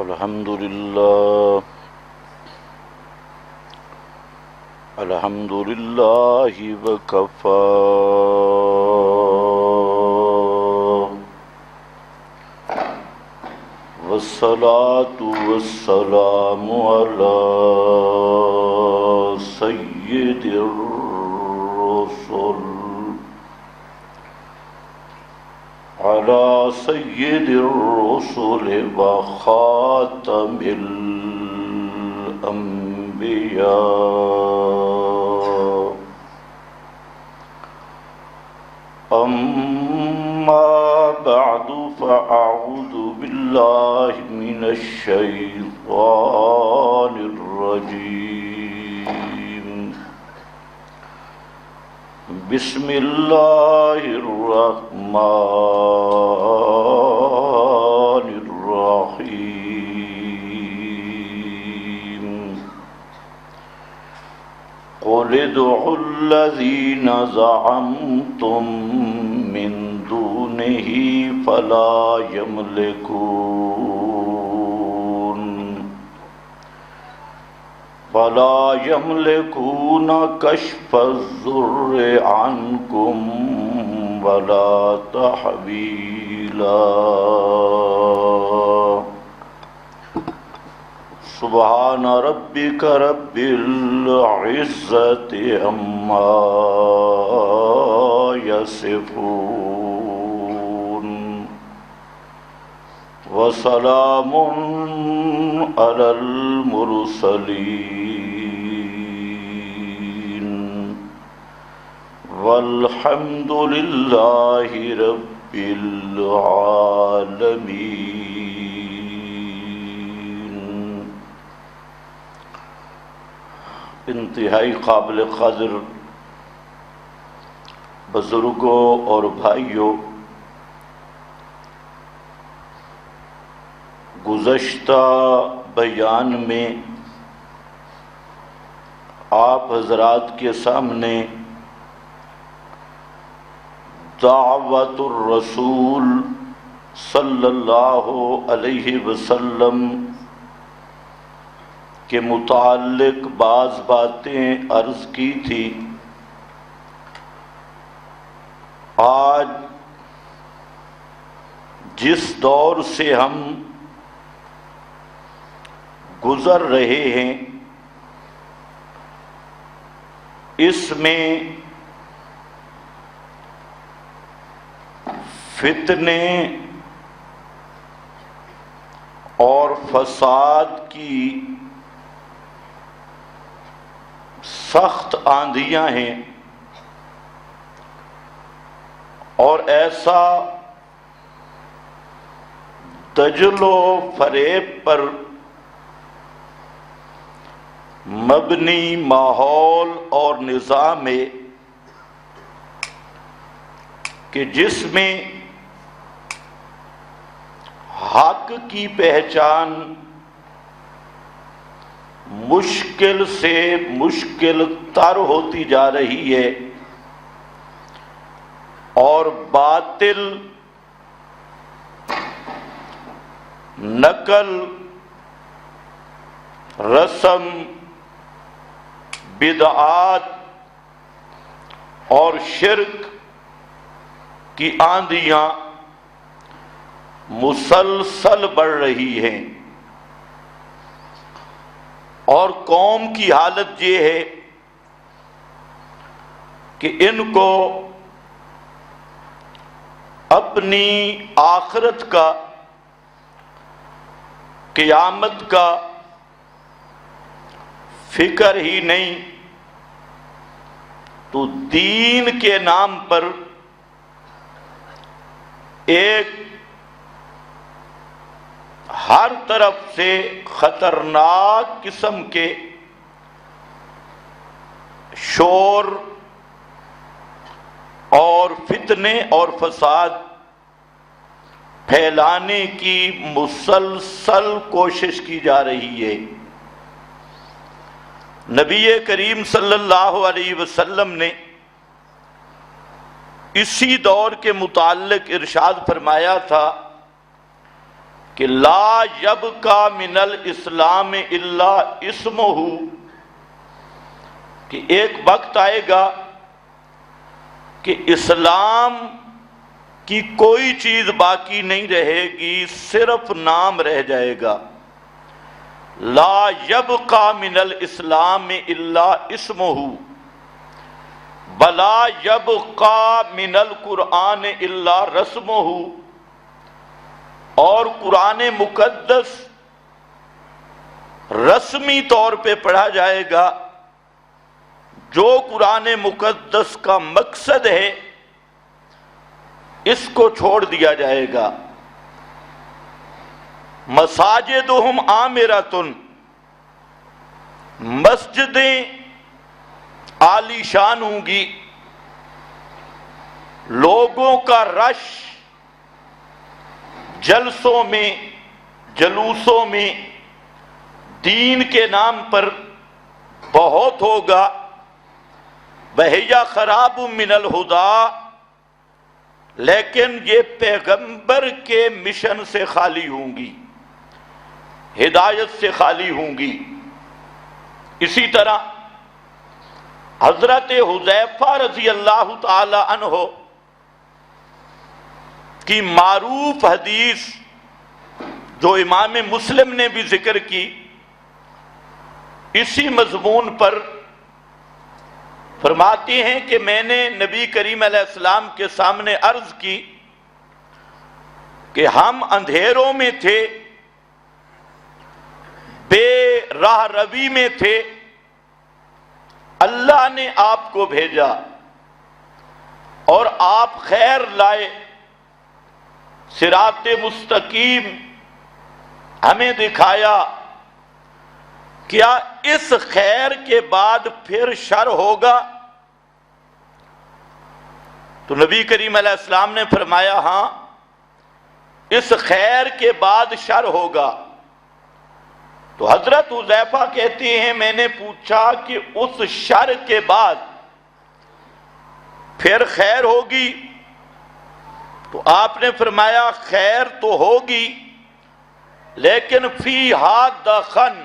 الحمد لله الحمد لله وكفى والصلاة والسلام على سيد الرسل وخاتم الأنبياء أما بعد فأعوذ بالله من الشيطان الرجيم بسم الله الرحمن الرحيم قل ادعوا الذين زعمتم من دونه فلا يملكون كشف الضر عنكم ولا تحويلا سبحان ربك رب العزة عما يصفون وسلام على المرسلين والحمد لله رب العالمين۔ انتہائی قابل قدر بزرگوں اور بھائیوں، گزشتہ بیان میں آپ حضرات کے سامنے دعوت الرسول صلی اللہ علیہ وسلم کے متعلق بعض باتیں عرض کی تھی۔ آج جس دور سے ہم گزر رہے ہیں، اس میں فتنے اور فساد کی سخت آندھیاں ہیں، اور ایسا دجل و فریب پر مبنی ماحول اور نظام ہے کہ جس میں حق کی پہچان مشکل سے مشکل تر ہوتی جا رہی ہے، اور باطل نقل رسم بدعات اور شرک کی آندھیاں مسلسل بڑھ رہی ہیں، اور قوم کی حالت یہ ہے کہ ان کو اپنی آخرت کا، قیامت کا فکر ہی نہیں، تو دین کے نام پر ایک ہر طرف سے خطرناک قسم کے شور اور فتنے اور فساد پھیلانے کی مسلسل کوشش کی جا رہی ہے۔ نبی کریم صلی اللہ علیہ وسلم نے اسی دور کے متعلق ارشاد فرمایا تھا کہ لا یبقی من الاسلام الا اسمہ، کہ ایک وقت آئے گا کہ اسلام کی کوئی چیز باقی نہیں رہے گی، صرف نام رہ جائے گا۔ لا یبقی من الاسلام الا اسمہ ولا یبقی من القرآن الا رسمہ، اور قرآن مقدس رسمی طور پہ پڑھا جائے گا، جو قرآن مقدس کا مقصد ہے اس کو چھوڑ دیا جائے گا۔ مساجدہم عامرۃ، مسجدیں عالی شان ہوں گی، لوگوں کا رش جلسوں میں جلوسوں میں دین کے نام پر بہت ہوگا۔ وَهِيَ خَرَابٌ مِّنَ الْهُدَىٰ، لیکن یہ پیغمبر کے مشن سے خالی ہوں گی، ہدایت سے خالی ہوں گی۔ اسی طرح حضرت حذیفہ رضی اللہ تعالی عنہ کی معروف حدیث جو امام مسلم نے بھی ذکر کی، اسی مضمون پر فرماتی ہیں کہ میں نے نبی کریم علیہ السلام کے سامنے عرض کی کہ ہم اندھیروں میں تھے، بے راہ روی میں تھے، اللہ نے آپ کو بھیجا اور آپ خیر لائے، صراط مستقیم ہمیں دکھایا، کیا اس خیر کے بعد پھر شر ہوگا؟ تو نبی کریم علیہ السلام نے فرمایا ہاں، اس خیر کے بعد شر ہوگا۔ تو حضرت حذیفہ کہتے ہیں میں نے پوچھا کہ اس شر کے بعد پھر خیر ہوگی؟ تو آپ نے فرمایا خیر تو ہوگی، لیکن فیہا دخن،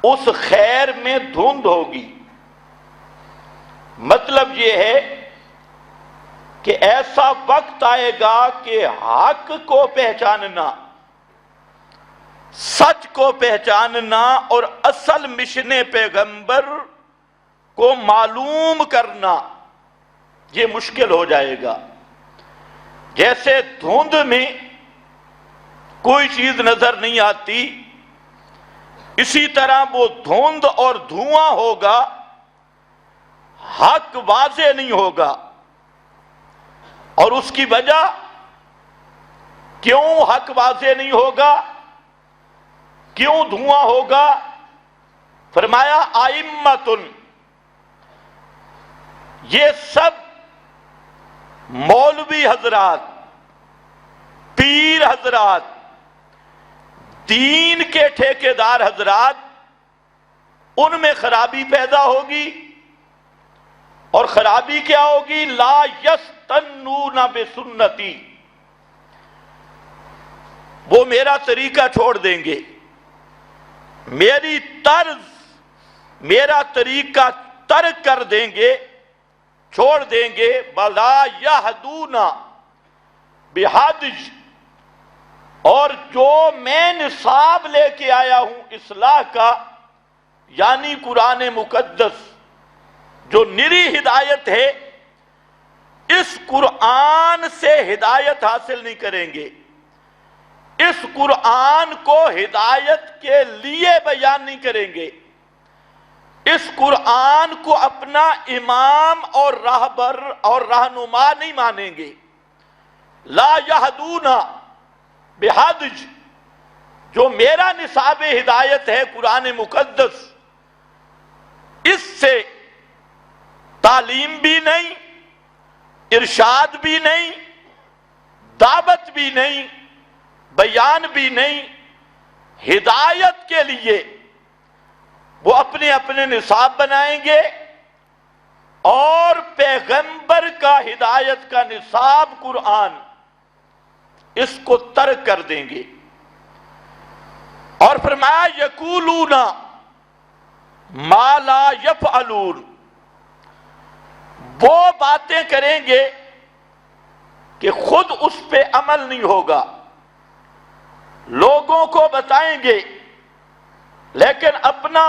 اس خیر میں دھند ہوگی۔ مطلب یہ ہے کہ ایسا وقت آئے گا کہ حق کو پہچاننا، سچ کو پہچاننا اور اصل مشن پیغمبر کو معلوم کرنا یہ مشکل ہو جائے گا۔ جیسے دھند میں کوئی چیز نظر نہیں آتی، اسی طرح وہ دھند اور دھواں ہوگا، حق واضح نہیں ہوگا۔ اور اس کی وجہ کیوں حق واضح نہیں ہوگا، کیوں دھواں ہوگا؟ فرمایا ائمۃ، یہ سب مولوی حضرات، پیر حضرات، دین کے ٹھیکیدار حضرات، ان میں خرابی پیدا ہوگی۔ اور خرابی کیا ہوگی؟ لا یستنون بسنتی، وہ میرا طریقہ چھوڑ دیں گے، میری طرز، میرا طریقہ ترک کر دیں گے، چھوڑ دیں گے۔ وَلَا يَهْدُونَ بِهَدْيٍ، اور جو میں نصاب لے کے آیا ہوں اصلاح کا، یعنی قرآن مقدس جو نری ہدایت ہے، اس قرآن سے ہدایت حاصل نہیں کریں گے، اس قرآن کو ہدایت کے لیے بیان نہیں کریں گے، اس قرآن کو اپنا امام اور راہبر اور رہنما نہیں مانیں گے۔ لا یہدون بہدج، جو میرا نصاب ہدایت ہے قرآن مقدس، اس سے تعلیم بھی نہیں، ارشاد بھی نہیں، دعوت بھی نہیں، بیان بھی نہیں، ہدایت کے لیے وہ اپنے اپنے نصاب بنائیں گے، اور پیغمبر کا ہدایت کا نصاب قرآن اس کو ترک کر دیں گے. اور فرمایا یقولون ما لا یفعلون، وہ باتیں کریں گے کہ خود اس پہ عمل نہیں ہوگا، لوگوں کو بتائیں گے لیکن اپنا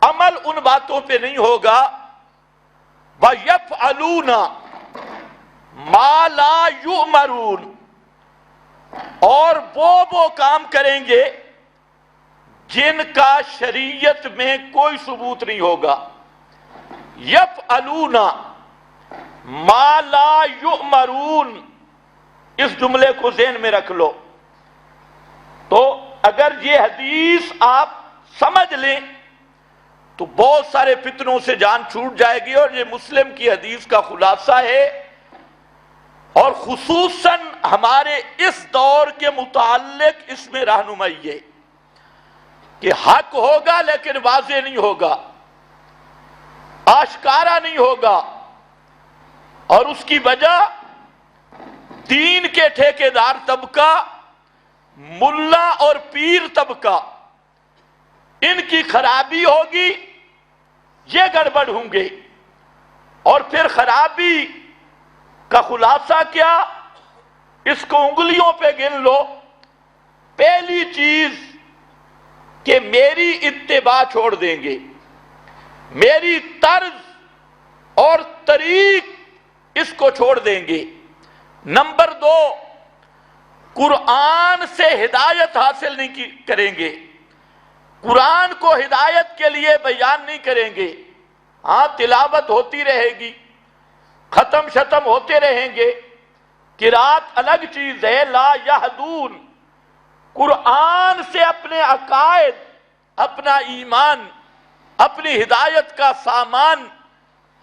عمل ان باتوں پہ نہیں ہوگا. وَيَفْعَلُونَ مَا لَا يُؤْمَرُونَ، اور وہ کام کریں گے جن کا شریعت میں کوئی ثبوت نہیں ہوگا. یفعلون ما لا یؤمرون، اس جملے کو ذہن میں رکھ لو. تو اگر یہ حدیث آپ سمجھ لیں تو بہت سارے فتنوں سے جان چھوٹ جائے گی، اور یہ مسلم کی حدیث کا خلاصہ ہے، اور خصوصاً ہمارے اس دور کے متعلق اس میں رہنمائی ہے کہ حق ہوگا لیکن واضح نہیں ہوگا، آشکارا نہیں ہوگا. اور اس کی وجہ دین کے ٹھیکیدار طبقہ، ملا اور پیر طبقہ، ان کی خرابی ہوگی، یہ گڑبڑ ہوں گے. اور پھر خرابی کا خلاصہ کیا؟ اس کو انگلیوں پہ گن لو. پہلی چیز کہ میری اتباع چھوڑ دیں گے، میری طرز اور طریق اس کو چھوڑ دیں گے. نمبر 2، قرآن سے ہدایت حاصل نہیں کریں گے، قرآن کو ہدایت کے لیے بیان نہیں کریں گے. ہاں تلاوت ہوتی رہے گی، ختم شتم ہوتے رہیں گے، قرات الگ چیز ہے. لا یہدون، قرآن سے اپنے عقائد، اپنا ایمان، اپنی ہدایت کا سامان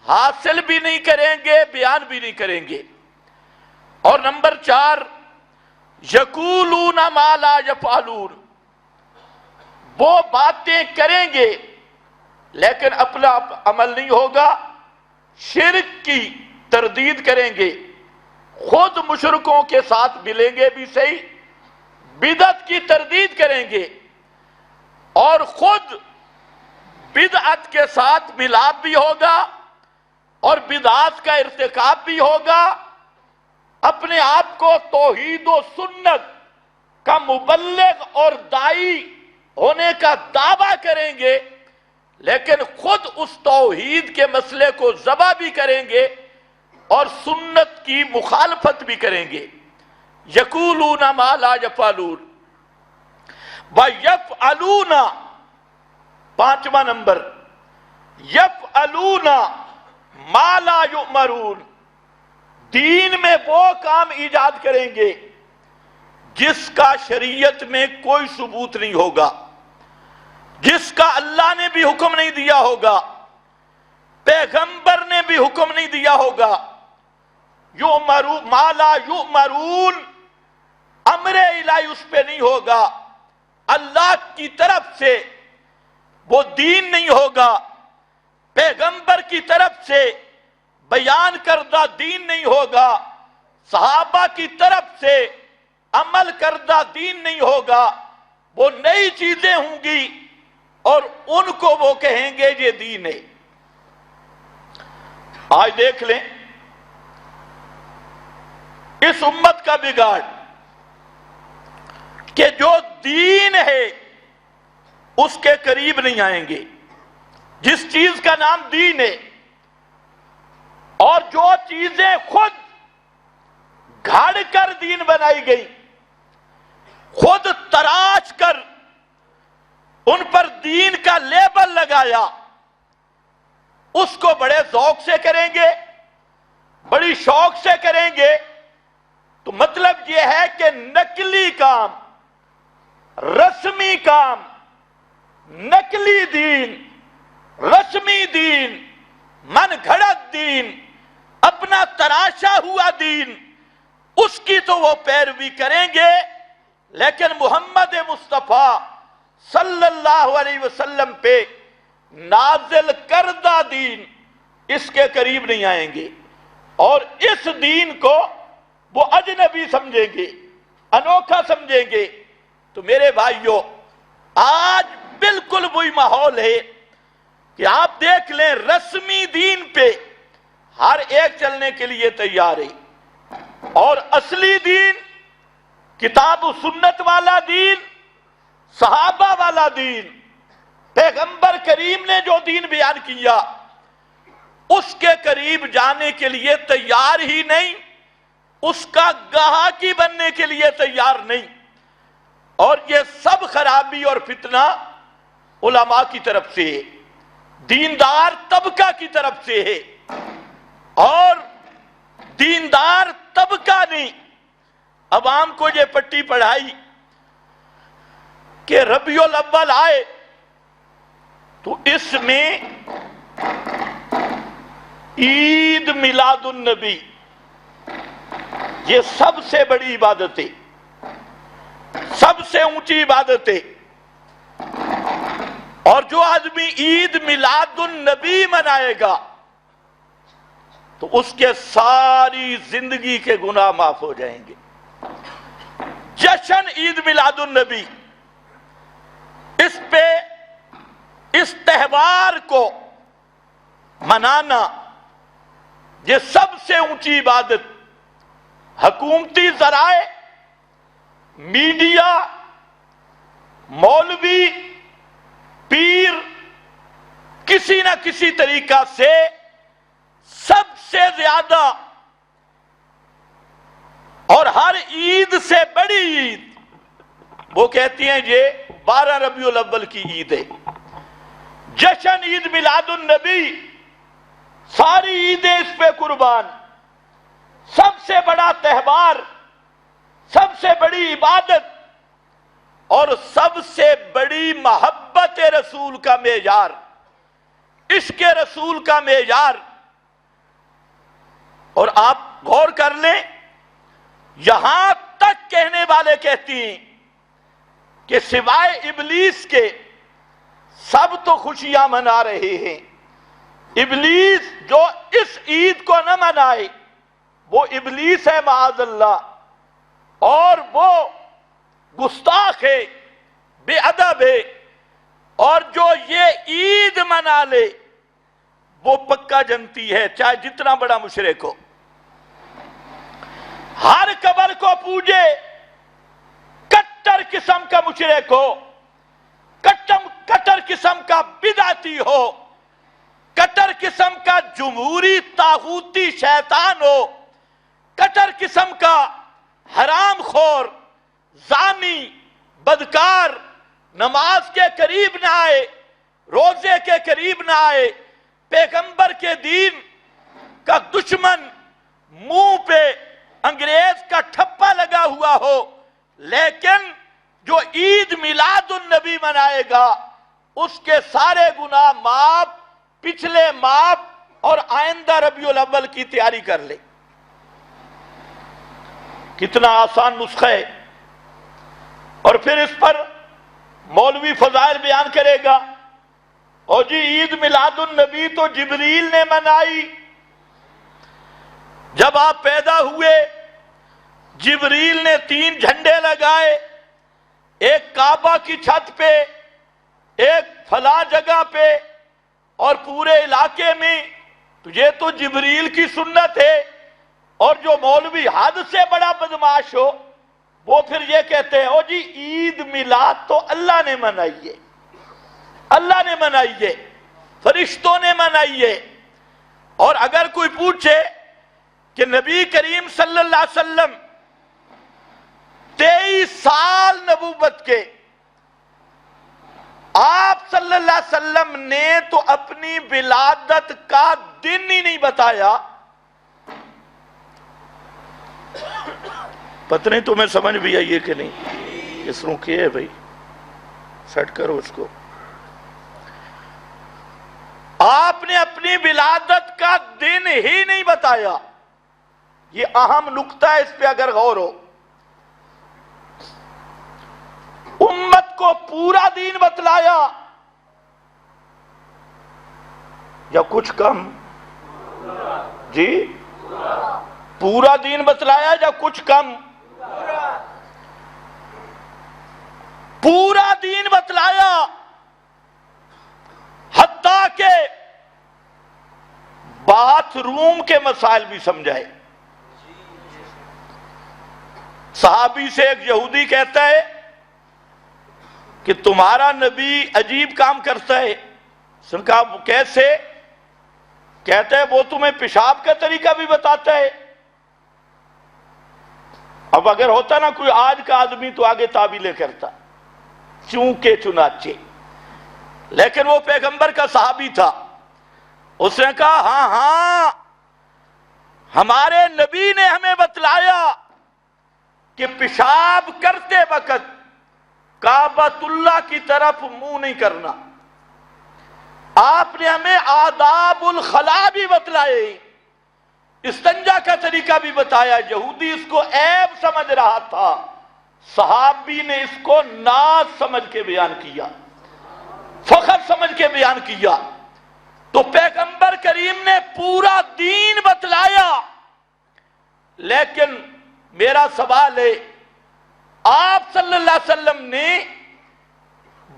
حاصل بھی نہیں کریں گے، بیان بھی نہیں کریں گے. اور نمبر 4، یقولون ما لا یفعلون، وہ باتیں کریں گے لیکن اپنا عمل نہیں ہوگا. شرک کی تردید کریں گے، خود مشرکوں کے ساتھ ملیں گے بھی صحیح، بدعت کی تردید کریں گے، اور خود بدعت کے ساتھ ملاپ بھی ہوگا اور بدعات کا ارتکاب بھی ہوگا. اپنے آپ کو توحید و سنت کا مبلغ اور داعی ہونے کا دعویٰ کریں گے، لیکن خود اس توحید کے مسئلے کو ذبح بھی کریں گے اور سنت کی مخالفت بھی کریں گے. یقولون ما لا یفعلون وَيَفْعَلُونَ، 5واں نمبر، یفعلون ما لا یؤمرون، دین میں وہ کام ایجاد کریں گے جس کا شریعت میں کوئی ثبوت نہیں ہوگا، جس کا اللہ نے بھی حکم نہیں دیا ہوگا، پیغمبر نے بھی حکم نہیں دیا ہوگا. یؤمرون ما لا یؤمرون، امر الہی اس پہ نہیں ہوگا، اللہ کی طرف سے وہ دین نہیں ہوگا، پیغمبر کی طرف سے بیان کردہ دین نہیں ہوگا، صحابہ کی طرف سے عمل کردہ دین نہیں ہوگا. وہ نئی چیزیں ہوں گی اور ان کو وہ کہیں گے یہ دین ہے. آج دیکھ لیں اس امت کا بگاڑ کہ جو دین ہے اس کے قریب نہیں آئیں گے. جس چیز کا نام دین ہے، اور جو چیزیں خود گھڑ کر دین بنائی گئی، خود تراش کر ان پر دین کا لیبل لگایا، اس کو بڑے ذوق سے کریں گے، بڑی شوق سے کریں گے. تو مطلب یہ ہے کہ نقلی کام، رسمی کام، نقلی دین، رسمی دین، من گھڑت دین، اپنا تراشا ہوا دین، اس کی تو وہ پیروی کریں گے، لیکن محمد مصطفیٰ صلی اللہ علیہ وسلم پہ نازل کردہ دین اس کے قریب نہیں آئیں گے. اور اس دین کو وہ اجنبی سمجھیں گے، انوکھا سمجھیں گے۔ تو میرے بھائیوں، آج بالکل وہی ماحول ہے کہ آپ دیکھ لیں رسمی دین پہ ہر ایک چلنے کے لیے تیار ہے، اور اصلی دین، کتاب و سنت والا دین، صحابہ والا دین، پیغمبر کریم نے جو دین بیان کیا اس کے قریب جانے کے لیے تیار ہی نہیں، اس کا گاہکی بننے کے لیے تیار نہیں۔ اور یہ سب خرابی اور فتنہ علماء کی طرف سے ہے، دیندار طبقہ کی طرف سے ہے، اور دیندار طبقہ نے عوام کو یہ پٹی پڑھائی کہ ربیع الاول آئے تو اس میں عید میلاد النبی یہ سب سے بڑی عبادت ہے، سب سے اونچی عبادت ہے، اور جو آدمی عید میلاد النبی منائے گا تو اس کے ساری زندگی کے گناہ معاف ہو جائیں گے۔ جشن عید میلاد النبی، اس پہ اس تہوار کو منانا یہ سب سے اونچی عبادت حکومتی ذرائع، میڈیا، مولوی، پیر کسی نہ کسی طریقہ سے سب سے زیادہ اور ہر عید سے بڑی عید وہ کہتی ہیں یہ 12 ربیع الاول کی عید ہے۔ جشن عید میلاد النبی، ساری عیدیں اس پہ قربان، سب سے بڑا تہوار، سب سے بڑی عبادت اور سب سے بڑی محبت رسول کا معیار، عشق رسول کا معیار۔ اور آپ غور کر لیں، یہاں تک کہنے والے کہتی ہیں کہ سوائے ابلیس کے سب تو خوشیاں منا رہے ہیں، ابلیس جو اس عید کو نہ منائے وہ ابلیس ہے معاذ اللہ، اور وہ گستاخ ہے، بے ادب ہے، اور جو یہ عید منا لے وہ پکا جنتی ہے، چاہے جتنا بڑا مشرک ہو۔ ہر قبر کو پوجے، کٹر قسم کا مشرک ہو، کٹر قسم کا بدعتی ہو، کٹر قسم کا جمہوری طاغوتی شیطان ہو، کٹر قسم کا حرام خور، زانی، بدکار، نماز کے قریب نہ آئے، روزے کے قریب نہ آئے، پیغمبر کے دین کا دشمن، منہ پہ انگریز کا ٹھپا لگا ہوا ہو، لیکن جو عید میلاد النبی منائے گا اس کے سارے گناہ معاف، پچھلے معاف، اور آئندہ ربیع الاول کی تیاری کر لے۔ کتنا آسان نسخہ ہے۔ اور پھر اس پر مولوی فضائل بیان کرے گا، اور جی عید میلاد النبی تو جبریل نے منائی، جب آپ پیدا ہوئے جبریل نے 3 جھنڈے لگائے، ایک کعبہ کی چھت پہ، ایک فلاں جگہ پہ، اور پورے علاقے میں۔ تو یہ تو جبریل کی سنت ہے، اور جو مولوی حد سے بڑا بدماش ہو وہ پھر یہ کہتے ہیں او جی عید میلاد تو اللہ نے منائی ہے، اللہ نے منائی ہے، فرشتوں نے منائی ہے۔ اور اگر کوئی پوچھے کہ نبی کریم صلی اللہ علیہ وسلم 23 سال نبوت کے، آپ صلی اللہ علیہ وسلم نے تو اپنی ولادت کا دن ہی نہیں بتایا۔ پتہ نہیں تمہیں سمجھ بھی آئیے کہ نہیں؟ اس روح کی ہے بھائی، سیٹ کرو اس کو۔ آپ نے اپنی ولادت کا دن ہی نہیں بتایا، یہ اہم نقطہ ہے، اس پہ اگر غور ہو۔ امت کو پورا دین بتلایا یا کچھ کم؟ جی پورا دین بتلایا یا کچھ کم؟ پورا دین بتلایا، حتیٰ کہ باتھ روم کے مسائل بھی سمجھائے۔ صحابی سے ایک یہودی کہتا ہے کہ تمہارا نبی عجیب کام کرتا ہے۔ اس نے کہا کیسے؟ کہتا ہے وہ تمہیں پیشاب کا طریقہ بھی بتاتا ہے۔ اب اگر ہوتا نا کوئی آج کا آدمی تو آگے تعبیلیں کرتا، چونکہ چنانچہ، لیکن وہ پیغمبر کا صحابی تھا۔ اس نے کہا ہاں ہاں، ہمارے نبی نے ہمیں بتلایا کہ پیشاب کرتے وقت کعبۃ اللہ کی طرف منہ نہیں کرنا۔ آپ نے ہمیں آداب الخلا بھی بتلائے، استنجا کا طریقہ بھی بتایا۔ یہودی اس کو عیب سمجھ رہا تھا، صحابی نے اس کو ناز سمجھ کے بیان کیا، فخر سمجھ کے بیان کیا۔ تو پیغمبر کریم نے پورا دین بتلایا، لیکن میرا سوال ہے، آپ صلی اللہ علیہ وسلم نے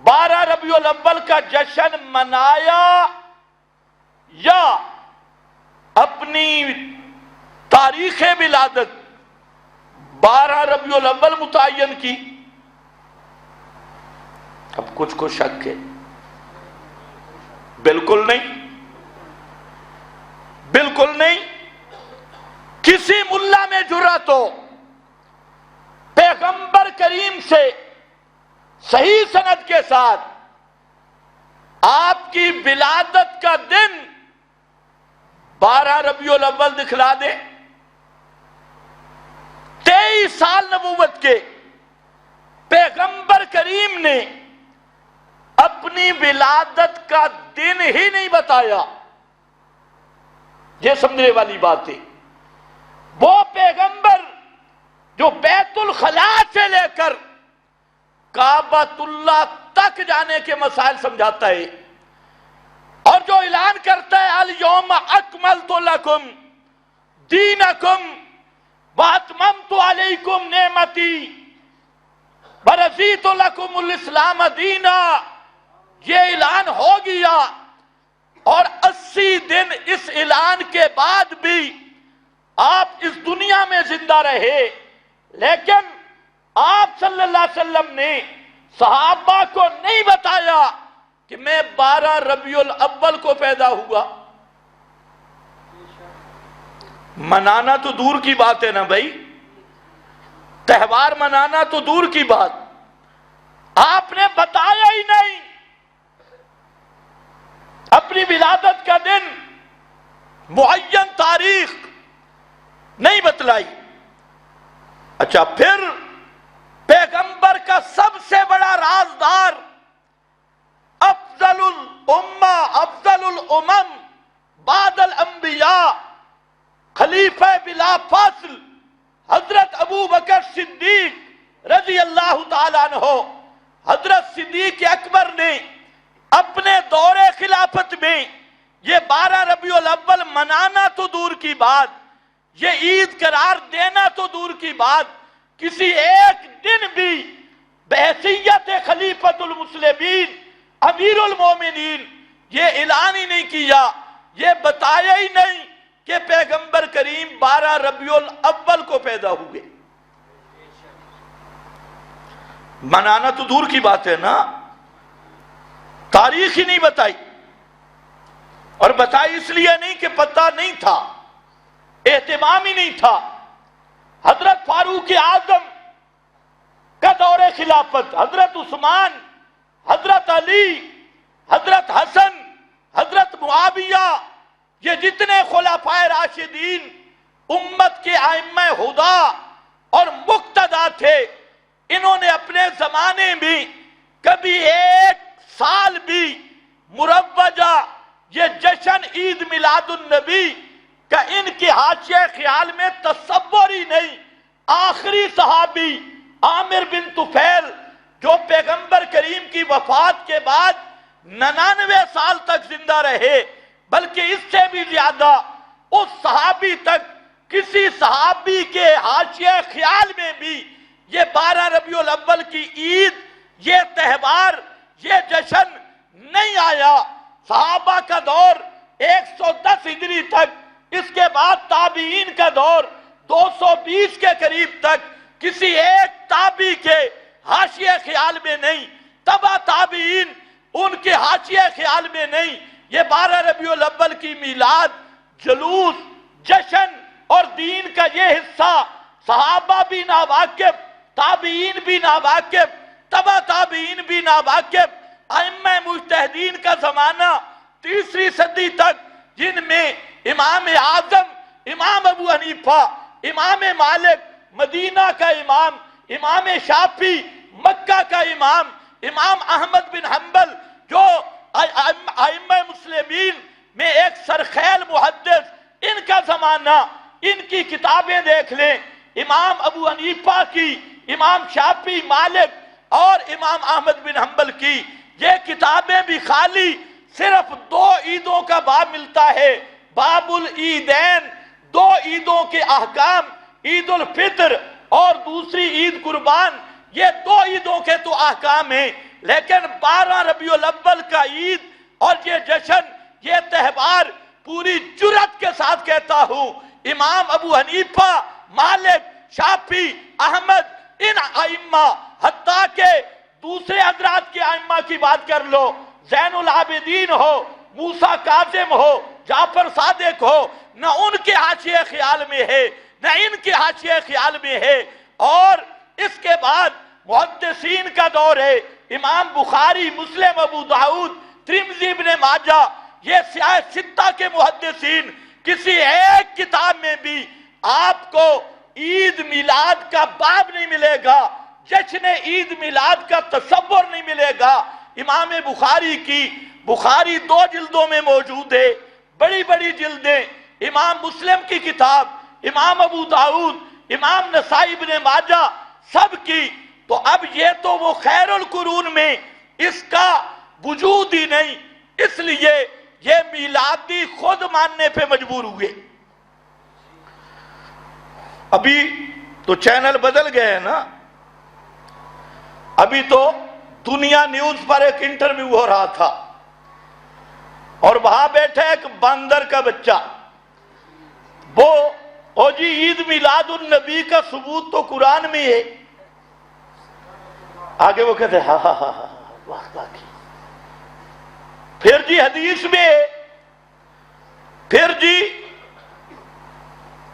12 ربیع الاول کا جشن منایا یا اپنی تاریخ ولادت 12 ربیع الاول متعین کی؟ اب کچھ کو شک ہے؟ بالکل نہیں، بالکل نہیں۔ کسی ملا میں جرأت ہو پیغمبر کریم سے صحیح سند کے ساتھ آپ کی ولادت کا دن 12 ربیع الاول دکھلا دے؟ 23 سال نبوت کے پیغمبر کریم نے اپنی ولادت کا دن ہی نہیں بتایا۔ یہ سمجھنے والی بات ہے۔ وہ پیغمبر جو بیت الخلا سے لے کر کعبۃ اللہ تک جانے کے مسائل سمجھاتا ہے، اور جو اعلان کرتا ہے الیوم اکملت لکم دینکم واتممت علیکم نعمتی ورضیت لکم الاسلام دینا، یہ اعلان ہو گیا، اور 80 دن اس اعلان کے بعد بھی آپ اس دنیا میں زندہ رہے، لیکن آپ صلی اللہ علیہ وسلم نے صحابہ کو نہیں بتایا کہ میں 12 ربیع الاول کو پیدا ہوا۔ منانا تو دور کی بات ہے نا بھائی، تہوار منانا تو دور کی بات، آپ نے بتایا ہی نہیں، اپنی ولادت کا دن، معین تاریخ نہیں بتلائی۔ اچھا، پھر پیغمبر کا سب سے بڑا رازدار، افضل الامہ، افضل الامم بعد الانبیاء، خلیفہ بلا فاصل حضرت ابو بکر صدیق رضی اللہ تعالیٰ عنہ، حضرت صدیق اکبر نے اپنے دور خلافت میں یہ 12 ربیع الاول منانا تو دور کی بات، یہ عید قرار دینا تو دور کی بات، کسی ایک دن بھی بحیثیت خلیفۃ المسلمین امیر المومنین یہ اعلان ہی نہیں کیا، یہ بتایا ہی نہیں کہ پیغمبر کریم 12 ربیع الاول کو پیدا ہوئے۔ منانا تو دور کی بات ہے نا، تاریخ ہی نہیں بتائی، اور بتائی اس لیے نہیں کہ پتہ نہیں تھا، اہتمام ہی نہیں تھا۔ حضرت فاروق اعظم کا دور خلافت، حضرت عثمان، حضرت علی، حضرت حسن، حضرت معاویہ، یہ جتنے خلفائے راشدین امت کے ائمہ ہدا اور مقتدا تھے، انہوں نے اپنے زمانے میں کبھی ایک سال بھی مروجہ یہ جشن عید میلاد النبی کا ان کے حاشیہ خیال میں تصور ہی نہیں۔ آخری صحابی عامر بن طفیل جو پیغمبر کریم کی وفات کے بعد 99 سال تک زندہ رہے، بلکہ اس سے بھی زیادہ، اس صحابی تک کسی صحابی کے حاشیہ خیال میں بھی یہ 12 ربیع الاول کی عید، یہ تہوار، یہ جشن نہیں آیا۔ صحابہ کا دور 110 ہجری تک، اس کے بعد تابعین کا دور 220 کے قریب تک کسی ایک تابعی کے حاشیہ خیال میں نہیں، تبع تابعین ان کے حاشیہ خیال میں نہیں۔ یہ 12 ربیع الاول کی میلاد، جلوس، جشن اور دین کا یہ حصہ صحابہ بھی ناواقف، تابعین بھی ناواقف، تبع تابعین بھی ناواقف، ائمہ مجتہدین کا زمانہ 3 صدی تک، جن میں امام اعظم امام ابو حنیفہ، امام مالک مدینہ کا امام، امام شافعی مکہ کا امام، امام احمد بن حنبل جو ائمہ مسلمین میں ایک سرخیل محدث، ان کا زمانہ، ان کی کتابیں دیکھ لیں، امام ابو حنیفہ کی، امام شافعی، مالک اور امام احمد بن حنبل کی یہ کتابیں بھی خالی صرف 2 عیدوں کا باب ملتا ہے، باب العیدین، 2 عیدوں کے احکام، عید الفطر اور دوسری عید قربان، یہ 2 عیدوں کے تو احکام ہیں، لیکن 12 ربیع الاول کا عید اور یہ جشن، یہ تہوار، پوری جرات کے ساتھ کہتا ہوں، امام ابو حنیفہ، مالک، شافعی، احمد، ان ائمہ، حتیٰ کہ دوسرے حضرات کے ائمہ کی بات کر لو، زین العابدین ہو، موسیٰ کاظم ہو، جعفر صادق ہو، نہ ان کے حاشیہ خیال میں ہے، نہ ان کے حاشیہ خیال میں ہے۔ اور اس کے بعد محدثین کا دور ہے، امام بخاری، مسلم، ابو داؤد، ترمذی، ابن ماجہ، یہ سیاہ ستہ کے محدثین، کسی ایک کتاب میں بھی آپ کو عید میلاد کا باب نہیں ملے گا، جشن عید میلاد کا تصور نہیں ملے گا۔ امام بخاری کی، بخاری 2 جلدوں میں موجود ہے، بڑی بڑی جلدیں، امام مسلم کی کتاب، امام ابو داؤد، امام نسائی، ابن ماجہ، سب کی، تو اب یہ تو وہ خیر القرون میں اس کا وجود ہی نہیں، اس لیے یہ میلادی خود ماننے پہ مجبور ہوئے۔ ابھی تو چینل بدل گئے ہیں نا، ابھی تو دنیا نیوز پر ایک انٹرویو ہو رہا تھا اور وہاں بیٹھے ایک باندر کا بچہ، وہ جی عید میلاد النبی کا ثبوت تو قرآن میں ہے، آگے وہ کہتے ہیں ہاں ہاں ہاں ہاں وقت باقی، پھر جی حدیث میں، پھر جی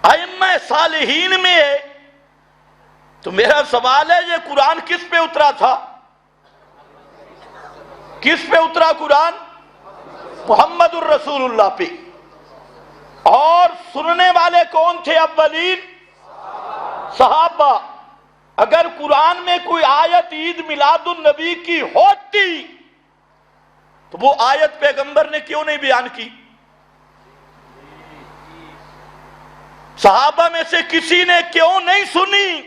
ائمہ صالحین میں ہے۔ تو میرا سوال ہے یہ قرآن کس پہ اترا تھا؟ کس پہ اترا قرآن؟ محمد الرسول اللہ پہ۔ اور سننے والے کون تھے اولین؟ صحابہ۔ اگر قرآن میں کوئی آیت عید میلاد النبی کی ہوتی تو وہ آیت پیغمبر نے کیوں نہیں بیان کی؟ صحابہ میں سے کسی نے کیوں نہیں سنی؟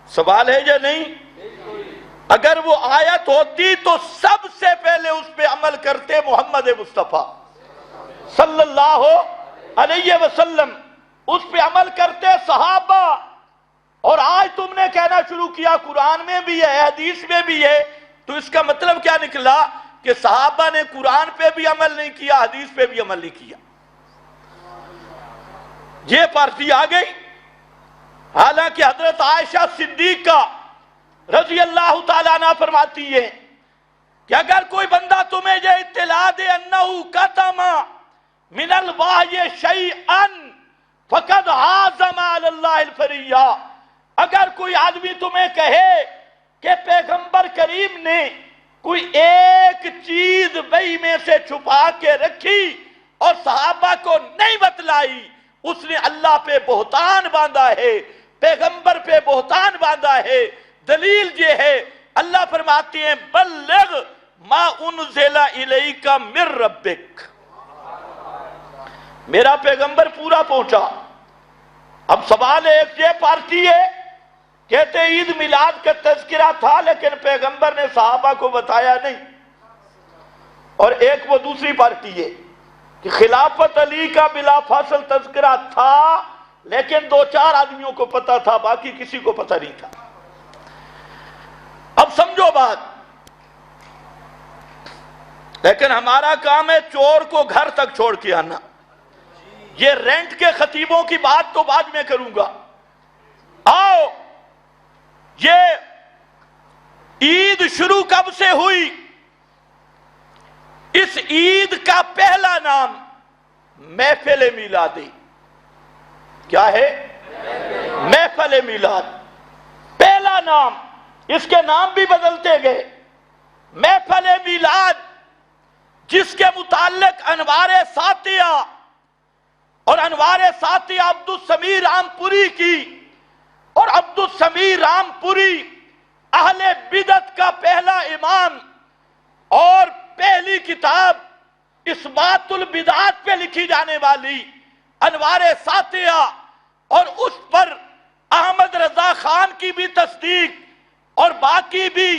سوال ہے یا نہیں؟ اگر وہ آیت ہوتی تو سب سے پہلے اس پہ عمل کرتے محمد مصطفیٰ صلی اللہ علیہ وسلم، اس پہ عمل کرتے صحابہ۔ اور آج تم نے کہنا شروع کیا قرآن میں بھی ہے، حدیث میں بھی ہے، تو اس کا مطلب کیا نکلا کہ صحابہ نے قرآن پہ بھی عمل نہیں کیا، حدیث پہ بھی عمل نہیں کیا۔ یہ پارٹی آ گئی۔ حالانکہ حضرت عائشہ صدیقہ رضی اللہ تعالیٰ عنہ فرماتی ہے کہ اگر کوئی بندہ تمہیں یہ اطلاع دے انہو کتم من الوحی شیئا فقد عازم علی اللہ الفریہ، اگر کوئی آدمی تمہیں کہے کہ پیغمبر کریم نے کوئی ایک چیز وحی میں سے چھپا کے رکھی اور صحابہ کو نہیں بتلائی، اس نے اللہ پہ بہتان باندھا ہے، پیغمبر پہ بہتان باندھا ہے۔ دلیل یہ ہے، اللہ فرماتے ہیں بلغ ما انزل الیک من ربک، میرا پیغمبر پورا پہنچا۔ اب سوال ایک یہ پارٹی ہے کہتے عید میلاد کا تذکرہ تھا لیکن پیغمبر نے صحابہ کو بتایا نہیں، اور ایک وہ دوسری پارٹی ہے کہ خلافت علی کا بلا فاصل تذکرہ تھا، لیکن 2-4 آدمیوں کو پتا تھا، باقی کسی کو پتا نہیں تھا۔ اب سمجھو بات، لیکن ہمارا کام ہے چور کو گھر تک چھوڑ کے آنا۔ یہ رینٹ کے خطیبوں کی بات تو بعد میں کروں گا۔ آؤ، یہ عید شروع کب سے ہوئی؟ اس عید کا پہلا نام محفل میلادی۔ کیا ہے؟ محفل میلاد، پہلا نام۔ اس کے نام بھی بدلتے گئے۔ محفل میلاد، جس کے متعلق انوار ساتیہ اور انوار ساتیہ عبدالسمیع رامپوری کی، اور عبدالسمیع رامپوری اہل بدعت کا پہلا امام، اور پہلی کتاب اثبات البدعات پہ لکھی جانے والی انوار ساتیہ، اور اس پر احمد رضا خان کی بھی تصدیق اور باقی بھی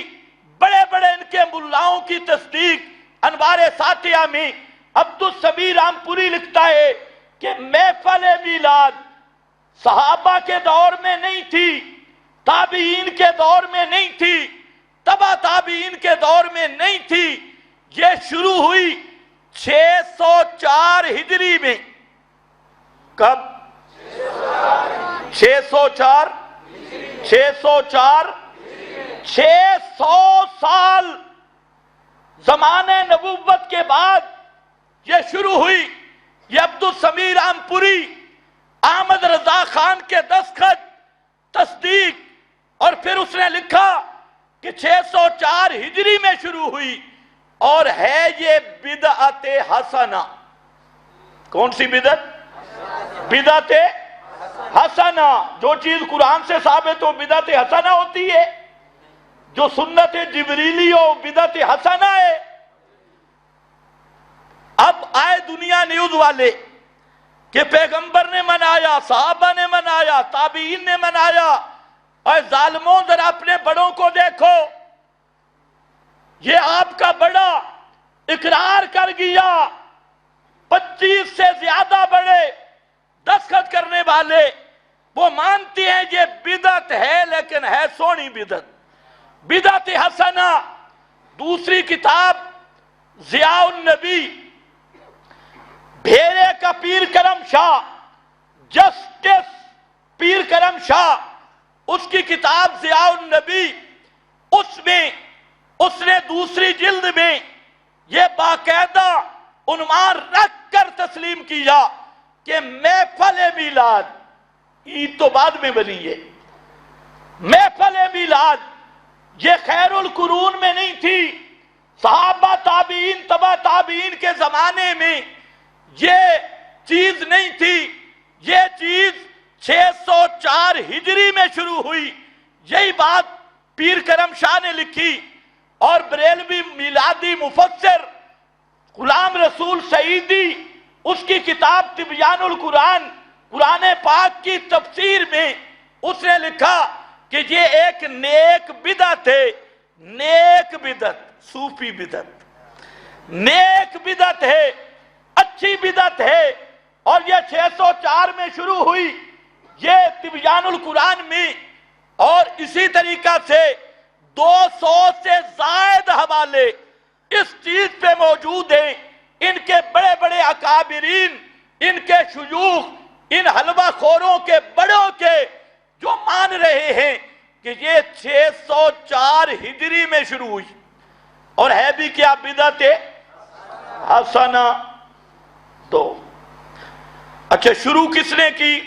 بڑے بڑے ان کے ملاؤں کی تصدیق۔ انوار ساتیہ میں عبدالسمیع رامپوری لکھتا ہے کہ محفل میلاد صحابہ کے دور میں نہیں تھی، تابعین کے دور میں نہیں تھی، تبع تابعین کے دور میں نہیں تھی، یہ شروع ہوئی 604 ہجری میں۔ کب؟ 604 600 سال زمانِ نبوت کے بعد یہ شروع ہوئی۔ یہ عبدالسمیع رامپوری احمد رضا خان کے دستخط، تصدیق، اور پھر اس نے لکھا کہ 604 ہجری میں شروع ہوئی، اور ہے یہ بدعت حسنہ۔ کون سی بدعت؟ بدعت حسنہ۔ جو چیز قرآن سے ثابت ہو بدعت حسنہ ہوتی ہے، جو سنت جبریلی ہو بدعت حسنہ ہے۔ اب آئے دنیا نیوز والے کہ پیغمبر نے منایا، صحابہ نے منایا، تابعین نے منایا، اور ظالموں ذرا اپنے بڑوں کو دیکھو، یہ آپ کا بڑا اقرار کر گیا، 25 سے زیادہ بڑے دستخط کرنے والے، وہ مانتی ہیں یہ بدعت ہے، لیکن ہے سونی بدعت، بدعت حسنہ۔ دوسری کتاب ضیاء النبی، بھیرے کا پیر کرم شاہ، جسٹس پیر کرم شاہ، اس کی کتاب ضیاء النبی، اس میں اس نے دوسری جلد میں یہ باقاعدہ عنوان رکھ کر تسلیم کیا کہ محفل میلاد، عید تو بعد میں بنی ہے، محفل میلاد یہ خیر القرون میں نہیں تھی، صحابہ تابعین تبع تابعین کے زمانے میں یہ چیز نہیں تھی، یہ چیز 604 ہجری میں شروع ہوئی۔ یہی بات پیر کرم شاہ نے لکھی، اور بریلوی میلادی مفسر غلام رسول سعیدی اس کی کتاب تبیان القرآن، قرآن پاک کی تفسیر میں اس نے لکھا کہ یہ ایک نیک بدعت ہے، نیک بدعت، صوفی بدعت، نیک بدعت ہے، اچھی بدعت ہے، اور یہ 604 میں شروع ہوئی۔ یہ تبیان القرآن میں، اور اسی طریقہ سے 200 سے زائد حوالے اس چیز پہ موجود ہیں۔ ان کے بڑے بڑے اکابرین، ان کے شیوخ، ان حلوہ خوروں کے بڑوں کے، جو مان رہے ہیں کہ یہ 604 ہجری میں شروع ہوئی، اور ہے بھی کیا؟ بدعت حسنہ۔ تو اچھا، شروع کس نے کی؟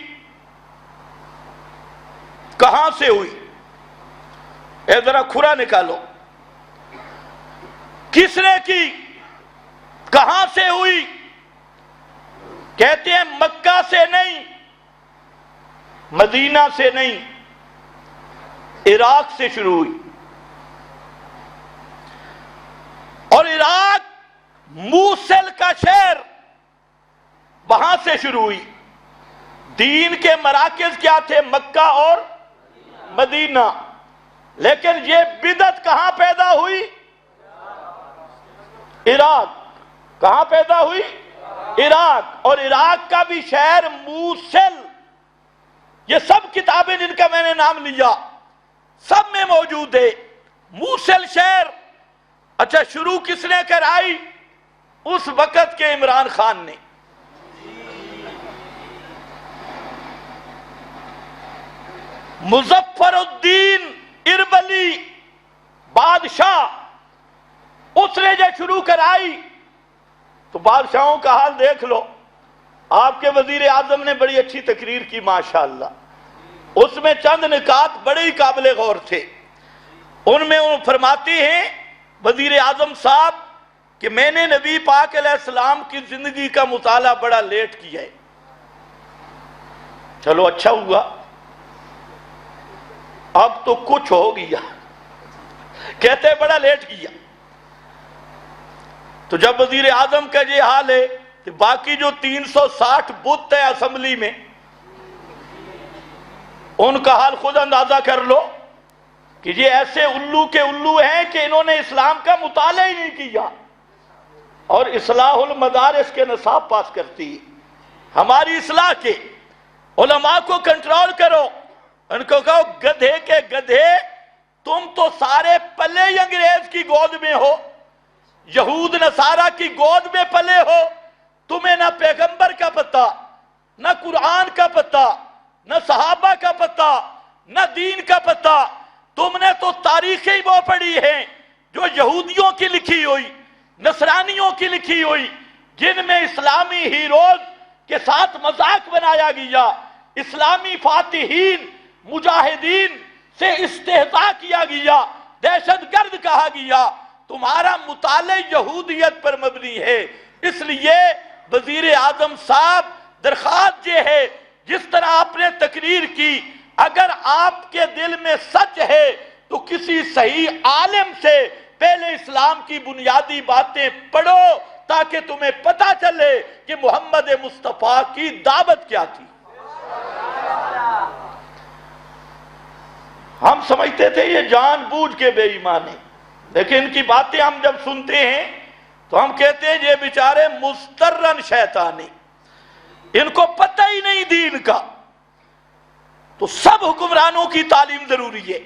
کہاں سے ہوئی؟ اے ذرا کھرا نکالو، کس نے کی؟ کہاں سے ہوئی؟ کہتے ہیں مکہ سے نہیں، مدینہ سے نہیں، عراق سے شروع ہوئی، اور عراق موصل کا شہر، وہاں سے شروع ہوئی۔ دین کے مراکز کیا تھے؟ مکہ اور مدینہ، لیکن یہ بدعت کہاں پیدا ہوئی؟ عراق۔ کہاں پیدا ہوئی؟ عراق اور عراق کا بھی شہر موصل، یہ سب کتابیں جن کا میں نے نام لیا سب میں موجود ہے۔ موصل شہر، اچھا شروع کس نے کرائی؟ اس وقت کے عمران خان نے۔ مظفر الدین اربلی بادشاہ، اس نے جو شروع کرائی، تو بادشاہوں کا حال دیکھ لو۔ آپ کے وزیر اعظم نے بڑی اچھی تقریر کی ماشاءاللہ، اس میں چند نکات بڑے ہی قابل غور تھے۔ ان میں وہ فرماتی ہیں وزیر اعظم صاحب کہ میں نے نبی پاک علیہ السلام کی زندگی کا مطالعہ بڑا لیٹ کیا ہے۔ چلو اچھا ہوا، اب تو کچھ ہو گیا، کہتے ہیں بڑا لیٹ کیا۔ تو جب وزیر اعظم کا یہ حال ہے تو باقی جو 360 بت ہیں اسمبلی میں، ان کا حال خود اندازہ کر لو کہ یہ ایسے الو کے الو ہیں کہ انہوں نے اسلام کا مطالعہ ہی نہیں کیا، اور اصلاح المدارس کے نصاب پاس کرتی ہے۔ ہماری اصلاح کے علماء کو کنٹرول کرو، ان کو کہو گدھے کے گدھے، تم تو سارے پلے ہی انگریز کی گود میں ہو، یہود نصارہ کی گود میں پلے ہو، تمہیں نہ پیغمبر کا پتہ، نہ قرآن کا پتہ، نہ صحابہ کا پتہ، نہ دین کا پتہ۔ تم نے تو تاریخیں وہ پڑھی ہیں جو یہودیوں کی لکھی ہوئی، نصرانیوں کی لکھی ہوئی، جن میں اسلامی ہیروز کے ساتھ مذاق بنایا گیا، اسلامی فاتحین مجاہدین سے استہزاء کیا گیا، دہشت گرد کہا گیا۔ تمہارا مطالعہ یہودیت پر مبنی ہے۔ اس لیے وزیر اعظم صاحب درخواست یہ ہے، جس طرح آپ نے تقریر کی، اگر آپ کے دل میں سچ ہے تو کسی صحیح عالم سے پہلے اسلام کی بنیادی باتیں پڑھو، تاکہ تمہیں پتہ چلے کہ محمد مصطفیٰ کی دعوت کیا تھی۔ ہم سمجھتے تھے یہ جان بوجھ کے بے ایمان ہیں، لیکن ان کی باتیں ہم جب سنتے ہیں تو ہم کہتے ہیں یہ بیچارے مسترن شیطانی، ان کو پتہ ہی نہیں دین کا۔ تو سب حکمرانوں کی تعلیم ضروری ہے،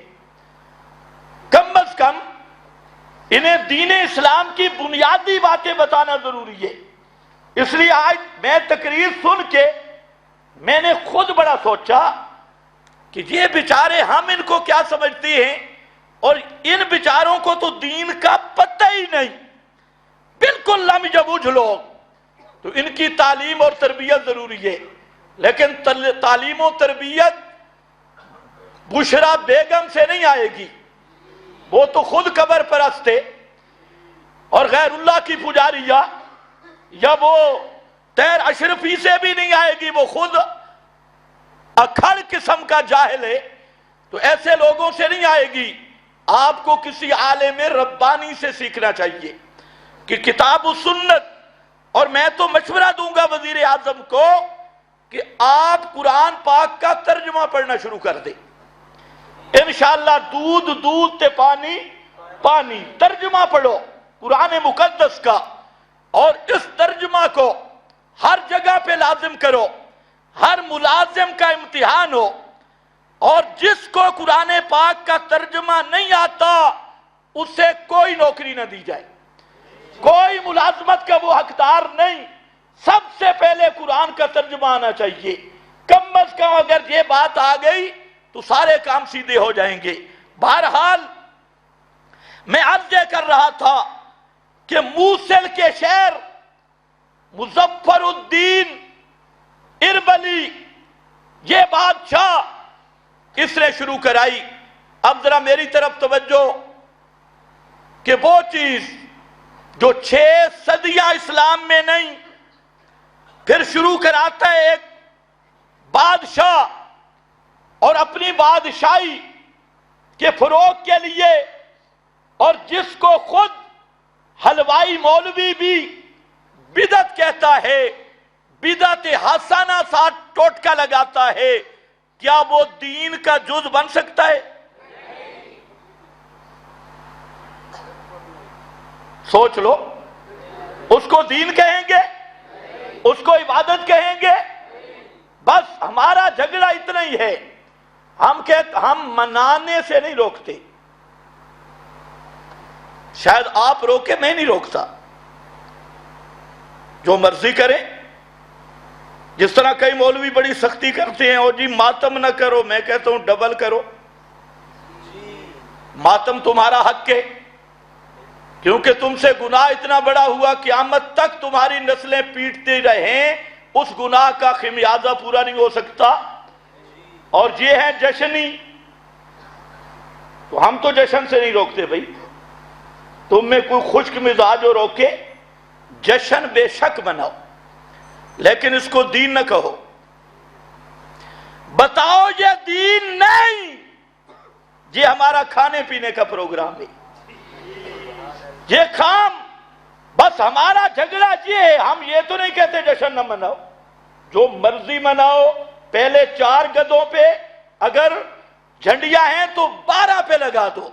کم از کم انہیں دین اسلام کی بنیادی باتیں بتانا ضروری ہے۔ اس لیے آج میں تقریر سن کے میں نے خود بڑا سوچا کہ یہ بیچارے ہم ان کو کیا سمجھتے ہیں، اور ان بیچاروں کو تو دین کا پتہ ہی نہیں، بالکل لم یبوجھ لوگ۔ تو ان کی تعلیم اور تربیت ضروری ہے، لیکن تعلیم و تربیت بشرا بیگم سے نہیں آئے گی، وہ تو خود قبر پرست ہے، اور غیر اللہ کی پجاریہ، یا وہ طیر اشرفی سے بھی نہیں آئے گی، وہ خود اکھڑ قسم کا جاہل ہے، تو ایسے لوگوں سے نہیں آئے گی۔ آپ کو کسی عالم ربانی سے سیکھنا چاہیے کہ کتاب و سنت، اور میں تو مشورہ دوں گا وزیر اعظم کو کہ آپ قرآن پاک کا ترجمہ پڑھنا شروع کر دیں، انشاءاللہ دودھ دودھ تے پانی پانی، ترجمہ پڑھو قرآن مقدس کا، اور اس ترجمہ کو ہر جگہ پہ لازم کرو، ہر ملازم کا امتحان ہو، اور جس کو قرآن پاک کا ترجمہ نہیں آتا اسے کوئی نوکری نہ دی جائے، کوئی ملازمت کا وہ حقدار نہیں، سب سے پہلے قرآن کا ترجمہ آنا چاہیے۔ کم از کم اگر یہ بات آ گئی تو سارے کام سیدھے ہو جائیں گے۔ بہرحال میں عرض یہ کر رہا تھا کہ موصل کے شہر مظفر الدین اربلی، یہ بادشاہ اس نے شروع کرائی۔ اب ذرا میری طرف توجہ کہ وہ چیز جو 6 صدیاں اسلام میں نہیں، پھر شروع کراتا ہے ایک بادشاہ، اور اپنی بادشاہی کے فروغ کے لیے، اور جس کو خود حلوائی مولوی بھی بدعت کہتا ہے، بدعت حسنہ ساتھ ٹوٹکا لگاتا ہے، کیا وہ دین کا جز بن سکتا ہے؟ سوچ لو، اس کو دین کہیں گے؟ اس کو عبادت کہیں گے؟ بس ہمارا جھگڑا اتنا ہی ہے، ہم منانے سے نہیں روکتے، شاید آپ روکے، میں نہیں روکتا، جو مرضی کریں۔ جس طرح کئی مولوی بڑی سختی کرتے ہیں، اور جی ماتم نہ کرو، میں کہتا ہوں ڈبل کرو، ماتم تمہارا حق ہے، کیونکہ تم سے گناہ اتنا بڑا ہوا، قیامت تک تمہاری نسلیں پیٹتے رہیں، اس گناہ کا خمیازہ پورا نہیں ہو سکتا۔ اور یہ ہے جشنی، تو ہم تو جشن سے نہیں روکتے بھائی، تم میں کوئی خشک مزاج ہو روکے، جشن بے شک مناؤ، لیکن اس کو دین نہ کہو، بتاؤ یہ دین نہیں، یہ ہمارا کھانے پینے کا پروگرام ہے، یہ کام، بس ہمارا جھگڑا یہ ہے، ہم یہ تو نہیں کہتے جشن نہ مناؤ، جو مرضی مناؤ، پہلے 4 گدوں پہ اگر جھنڈیاں ہیں تو 12 پہ لگا دو،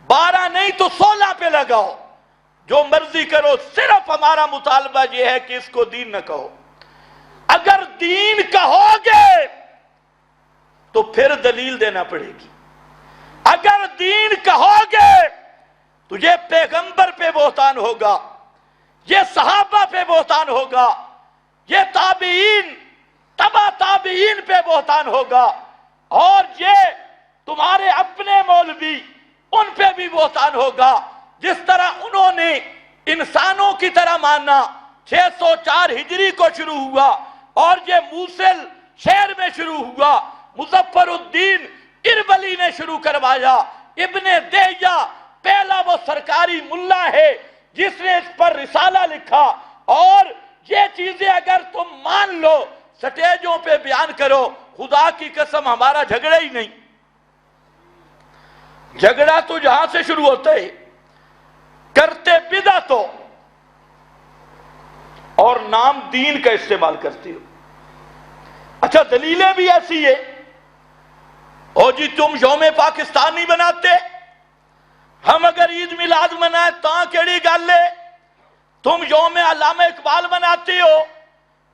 12 نہیں تو 16 پہ لگاؤ، جو مرضی کرو، صرف ہمارا مطالبہ یہ ہے کہ اس کو دین نہ کہو۔ اگر دین کہو گے تو پھر دلیل دینا پڑے گی، اگر دین کہو گے تو یہ پیغمبر پہ بہتان ہوگا، یہ صحابہ پہ بہتان ہوگا، یہ تابعین، تبع تابعین پہ بہتان ہوگا، اور یہ تمہارے اپنے مولوی، ان پہ بھی بہتان ہوگا۔ جس طرح انہوں نے انسانوں کی طرح مانا، 604 ہجری کو شروع ہوا، اور یہ موصل شہر میں شروع ہوا، مظفر الدین اربلی نے شروع کروایا، ابن دیہ پہلا وہ سرکاری ملا ہے جس نے اس پر رسالہ لکھا، اور یہ چیزیں اگر تم مان لو، سٹیجوں پہ بیان کرو، خدا کی قسم ہمارا جھگڑا ہی نہیں، جھگڑا تو جہاں سے شروع ہوتا ہے، کرتے بدعت ہو اور نام دین کا استعمال کرتے ہو۔ اچھا دلیلیں بھی ایسی ہے، اور جی تم یوم پاکستان نہیں مناتے، ہم اگر عید میلاد منائے تاں کیڑی گل ہے، تم یوم علامہ اقبال مناتے ہو،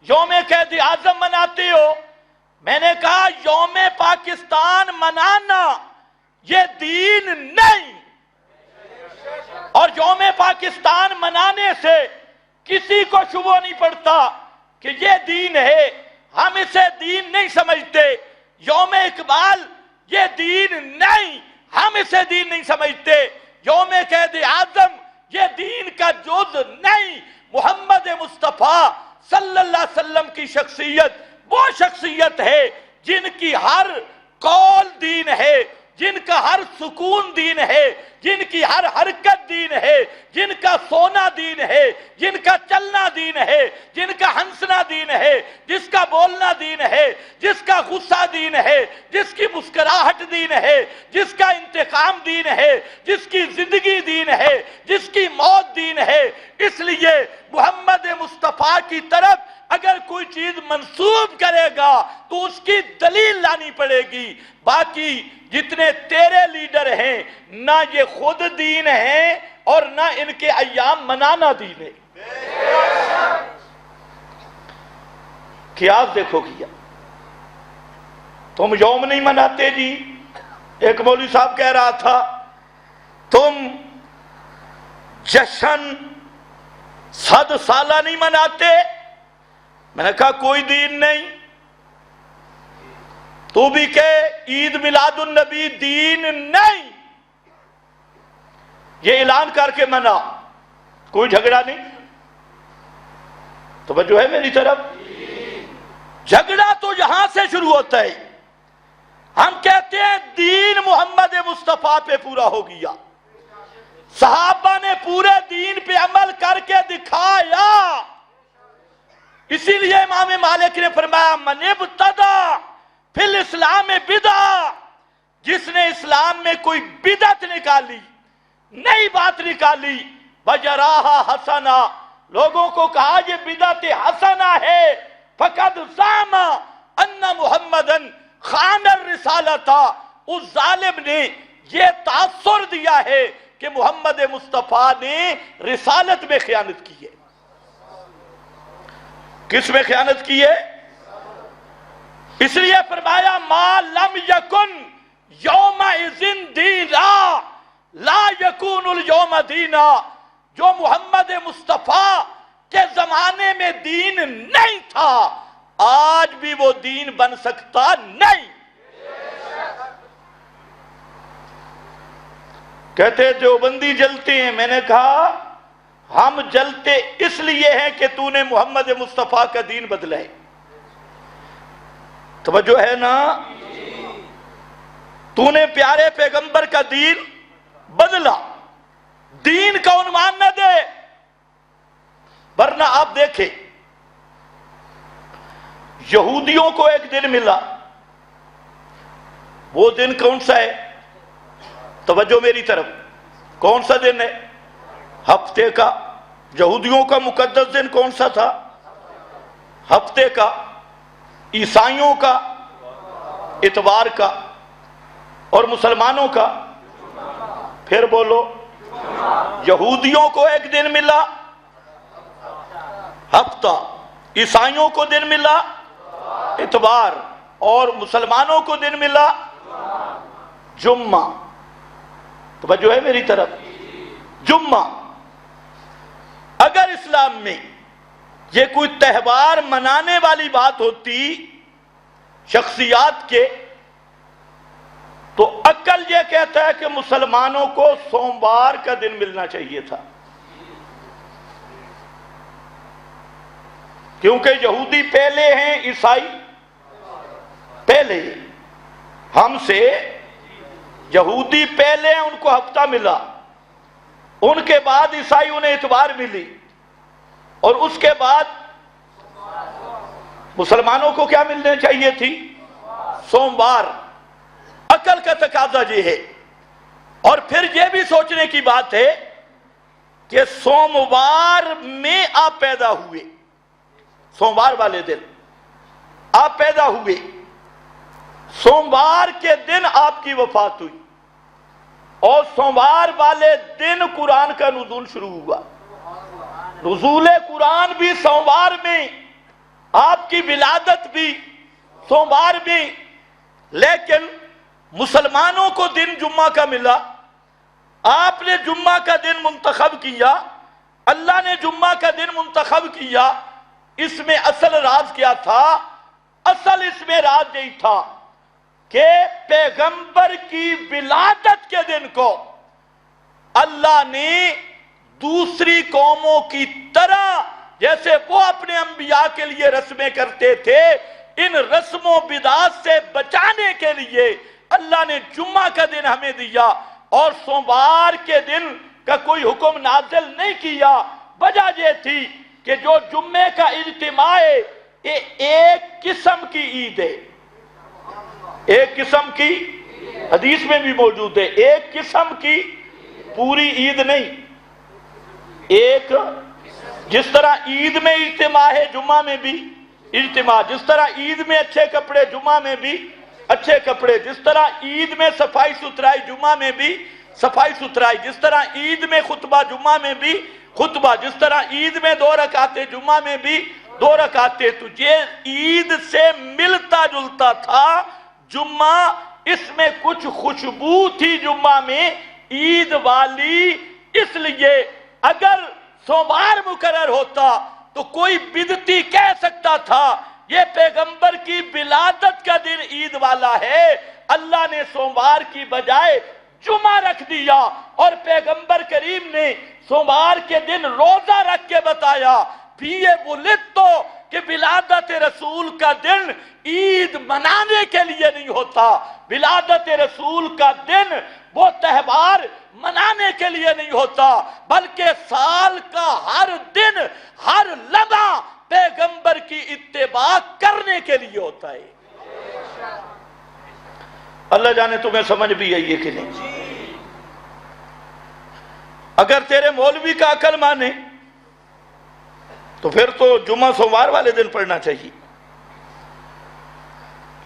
یوم قائد اعظم مناتے ہو۔ میں نے کہا یوم پاکستان منانا یہ دین نہیں، اور یوم پاکستان منانے سے کسی کو شبہ نہیں پڑتا کہ یہ دین ہے، ہم اسے دین نہیں سمجھتے۔ یوم اقبال یہ دین نہیں، ہم اسے دین نہیں سمجھتے۔ یوم قائد اعظم یہ دین کا جز نہیں۔ محمد مصطفیٰ صلی اللہ علیہ وسلم کی شخصیت وہ شخصیت ہے جن کی ہر قول دین ہے، جن کا ہر سکون دین ہے، جن کی ہر حرکت دین ہے، جن کا سونا دین ہے، جن کا چلنا دین ہے، جن کا ہنسنا دین ہے، جس کا بولنا دین ہے، جس کا غصہ دین ہے، جس کی مسکراہٹ دین ہے، جس کا انتقام دین ہے، جس کی زندگی دین ہے، جس کی موت دین ہے۔ اس لیے محمد مصطفیٰ کی طرف اگر کوئی چیز منسوب کرے گا تو اس کی دلیل لانی پڑے گی۔ باقی جتنے تیرے لیڈر ہیں، نہ یہ خود دین ہیں اور نہ ان کے ایام منانا دین ہے۔ قیاس دیکھو کیا، تم یوم نہیں مناتے جی، ایک مولوی صاحب کہہ رہا تھا تم جشن 100 سالہ نہیں مناتے، میں نے کہا کوئی دین نہیں۔ تو بھی کہ عید میلاد النبی دین نہیں، یہ اعلان کر کے منا، کوئی جھگڑا نہیں۔ توجہ ہے میری طرف؟ جھگڑا تو یہاں سے شروع ہوتا ہے۔ ہم کہتے ہیں دین محمد مصطفیٰ پہ پورا ہو گیا، صحابہ نے پورے دین پہ عمل کر کے دکھایا۔ اسی لیے امام مالک نے فرمایا من ابتدع فی الاسلام بدعہ، جس نے اسلام میں کوئی بدعت نکالی، نئی بات نکالی، وجراہا حسنا، لوگوں کو کہا یہ بدعت حسنہ ہے، فقد زعم ان محمدن خان الرسالۃ، اس ظالم نے یہ تاثر دیا ہے کہ محمد مصطفیٰ نے رسالت میں خیانت کی ہے۔ کس میں خیانت کی ہے؟ اس لیے فرمایا ما لم یکن یومئذ دینا لا یکون الیوم دینا، جو محمد مصطفیٰ کے زمانے میں دین نہیں تھا آج بھی وہ دین بن سکتا نہیں۔ کہتے دیوبندی جلتے ہیں، میں نے کہا ہم جلتے اس لیے ہیں کہ تو نے محمد مصطفیٰ کا دین بدلا ہے۔ توجہ ہے نا؟ تو نے پیارے پیغمبر کا دین بدلا، دین کا عنوان نہ دے، ورنہ آپ دیکھیں یہودیوں کو ایک دن ملا، وہ دن کون سا ہے؟ توجہ میری طرف، کون سا دن ہے؟ ہفتے کا۔ یہودیوں کا مقدس دن کون سا تھا؟ ہفتے کا۔ عیسائیوں کا اتوار کا، اور مسلمانوں کا؟ پھر بولو۔ یہودیوں کو ایک دن ملا ہفتہ، عیسائیوں کو دن ملا اتوار، اور مسلمانوں کو دن ملا جمعہ۔ توجہ ہے میری طرف؟ جمعہ۔ اگر اسلام میں یہ کوئی تہوار منانے والی بات ہوتی شخصیات کے، تو عقل یہ کہتا ہے کہ مسلمانوں کو سوموار کا دن ملنا چاہیے تھا، کیونکہ یہودی پہلے ہیں، عیسائی پہلے ہیں ہم سے۔ یہودی پہلے ہیں، ان کو ہفتہ ملا، ان کے بعد عیسائی انہیں اتوار ملی، اور اس کے بعد مسلمانوں کو کیا ملنے چاہیے تھی؟ سوموار۔ عقل کا تقاضا یہ ہے۔ اور پھر یہ بھی سوچنے کی بات ہے کہ سوموار میں آپ پیدا ہوئے، سوموار والے دن آپ پیدا ہوئے، سوموار کے دن آپ کی وفات ہوئی، اور سوموار والے دن قرآن کا نزول شروع ہوا۔ نزول قرآن بھی سوموار میں، آپ کی ولادت بھی سوموار میں، لیکن مسلمانوں کو دن جمعہ کا ملا، آپ نے جمعہ کا دن منتخب کیا، اللہ نے جمعہ کا دن منتخب کیا۔ اس میں اصل راز کیا تھا؟ اصل اس میں راز یہی تھا کہ پیغمبر کی ولادت کے دن کو اللہ نے دوسری قوموں کی طرح، جیسے وہ اپنے انبیاء کے لیے رسمیں کرتے تھے، ان رسم و بدعات سے بچانے کے لیے اللہ نے جمعہ کا دن ہمیں دیا، اور سوموار کے دن کا کوئی حکم نازل نہیں کیا۔ وجہ یہ تھی کہ جو جمعے کا اجتماع ہے یہ ایک قسم کی عید ہے، ایک قسم کی، حدیث میں بھی موجود ہے، ایک قسم کی، پوری عید نہیں، ایک، جس طرح عید میں اجتماع ہے جمعہ میں بھی اجتماع، جس طرح عید میں اچھے کپڑے جمعہ میں بھی اچھے کپڑے، جس طرح عید میں صفائی ستھرائی جمعہ میں بھی صفائی ستھرائی، جس طرح عید میں خطبہ جمعہ میں بھی خطبہ، جس طرح عید میں 2 رکعتیں جمعہ میں بھی 2 رکعتیں، تو یہ عید سے ملتا جلتا تھا جمعہ۔ اس میں کچھ خوشبو تھی جمعہ میں عید والی، اس لیے اگر سوموار مقرر ہوتا تو کوئی بدعتی کہہ سکتا تھا یہ پیغمبر کی ولادت کا دن عید والا ہے، اللہ نے سوموار کی بجائے جمعہ رکھ دیا، اور پیغمبر کریم نے سوموار کے دن روزہ رکھ کے بتایا بھی یہ ولدت کہ ولادت رسول کا دن عید منانے کے لیے نہیں ہوتا، ولادت رسول کا دن وہ تہوار منانے کے لیے نہیں ہوتا، بلکہ سال کا ہر دن، ہر لمحہ پیغمبر کی اتباع کرنے کے لیے ہوتا ہے۔ اللہ جانے تمہیں سمجھ بھی آئی ہے کہ نہیں؟ اگر تیرے مولوی کا عقل مانے تو پھر تو جمعہ سوموار والے دن پڑھنا چاہیے،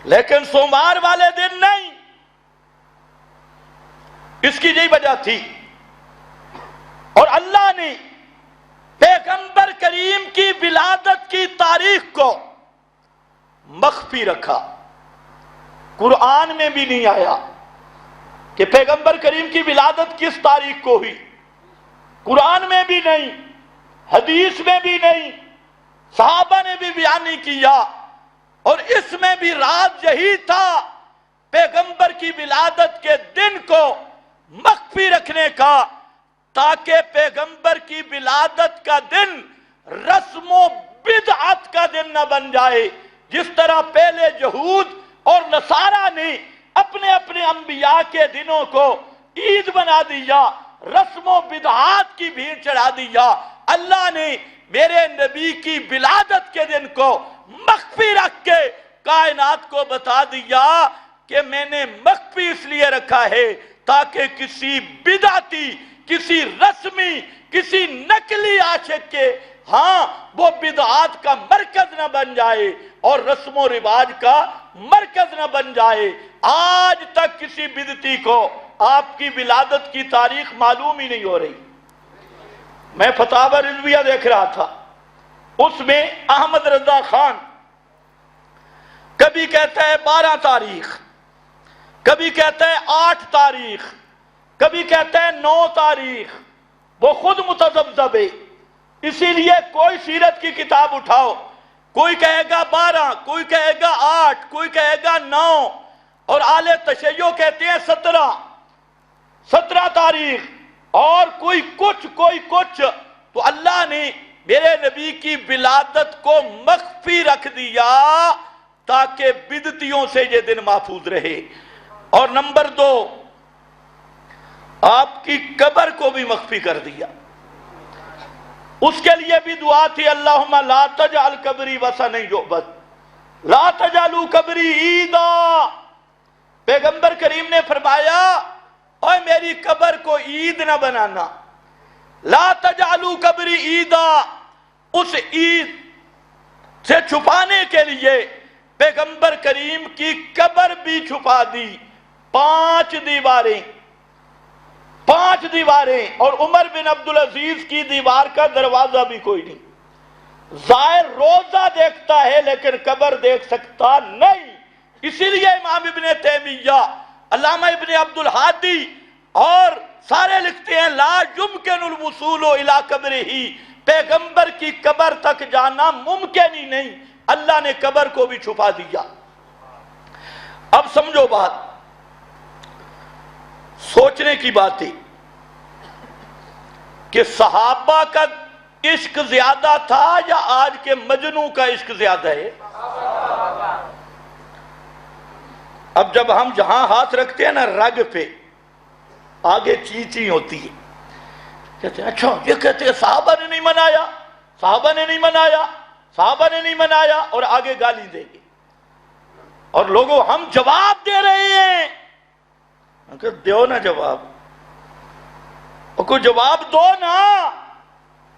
لیکن سوموار والے دن نہیں۔ اس کی یہی وجہ تھی، اور اللہ نے پیغمبر کریم کی ولادت کی تاریخ کو مخفی رکھا. قرآن میں بھی نہیں آیا کہ پیغمبر کریم کی ولادت کس تاریخ کو ہوئی، قرآن میں بھی نہیں، حدیث میں بھی نہیں، صحابہ نے بھی بیان نہیں کیا. اور اس میں بھی راز یہی تھا پیغمبر کی ولادت کے دن کو مخفی رکھنے کا، تاکہ پیغمبر کی ولادت کا دن رسم و بدعت کا دن نہ بن جائے. جس طرح پہلے یہود اور نصارہ نے اپنے اپنے انبیاء کے دنوں کو عید بنا دیا، رسم و بدعات کی بھیڑ چڑھا دیا، اللہ نے میرے نبی کی ولادت کے دن کو مخفی رکھ کے کائنات کو بتا دیا کہ میں نے مخفی اس لیے رکھا ہے تاکہ کسی بدعتی، کسی رسمی، کسی نقلی عاشق کے ہاں وہ بدعات کا مرکز نہ بن جائے اور رسم و رواج کا مرکز نہ بن جائے. آج تک کسی بدعتی کو آپ کی ولادت کی تاریخ معلوم ہی نہیں ہو رہی. میں فتاوی رضویہ دیکھ رہا تھا، اس میں احمد رضا خان کبھی کہتا ہے 12 تاریخ، کبھی کہتا ہے 8 تاریخ، کبھی کہتا ہے 9 تاریخ. وہ خود متذبذب ہے. اسی لیے کوئی سیرت کی کتاب اٹھاؤ، کوئی کہے گا 12، کوئی کہے گا 8، کوئی کہے گا 9، اور اہل تشیع کہتے ہیں 17 تاریخ، اور کوئی کچھ. تو اللہ نے میرے نبی کی ولادت کو مخفی رکھ دیا تاکہ بدعتیوں سے یہ دن محفوظ رہے. اور نمبر 2، آپ کی قبر کو بھی مخفی کر دیا. اس کے لیے بھی دعا تھی، اللہم لا تجعل قبری وثنا یعبد، لا تجعلوا قبری عیدا. پیغمبر کریم نے فرمایا اوے میری قبر کو عید نہ بنانا، لا تجعلوا قبری عیدا. اس عید سے چھپانے کے لیے پیغمبر کریم کی قبر بھی چھپا دی. 5 دیواریں اور عمر بن عبدالعزیز کی دیوار کا دروازہ بھی کوئی نہیں. زائر روزہ دیکھتا ہے لیکن قبر دیکھ سکتا نہیں. اسی لیے امام ابن تیمیہ، علامہ ابن عبدالہادی اور سارے لکھتے ہیں لا یمکن الوصول الی قبرہ، پیغمبر کی قبر تک جانا ممکن ہی نہیں. اللہ نے قبر کو بھی چھپا دیا. اب سمجھو بات، سوچنے کی بات ہے کہ صحابہ کا عشق زیادہ تھا یا آج کے مجنوں کا عشق زیادہ ہے؟ اب جب ہم جہاں ہاتھ رکھتے ہیں نا رگ پہ، آگے چی ہوتی ہے. کہتے ہیں اچھا یہ کہتے ہیں صحابہ نے نہیں منایا، صحابہ نے نہیں منایا، صحابہ نے نہیں منایا، اور آگے گالی دیں گے. اور لوگوں ہم جواب دے رہے ہیں، کہ دیو نا جواب، اور کوئی جواب دو نا.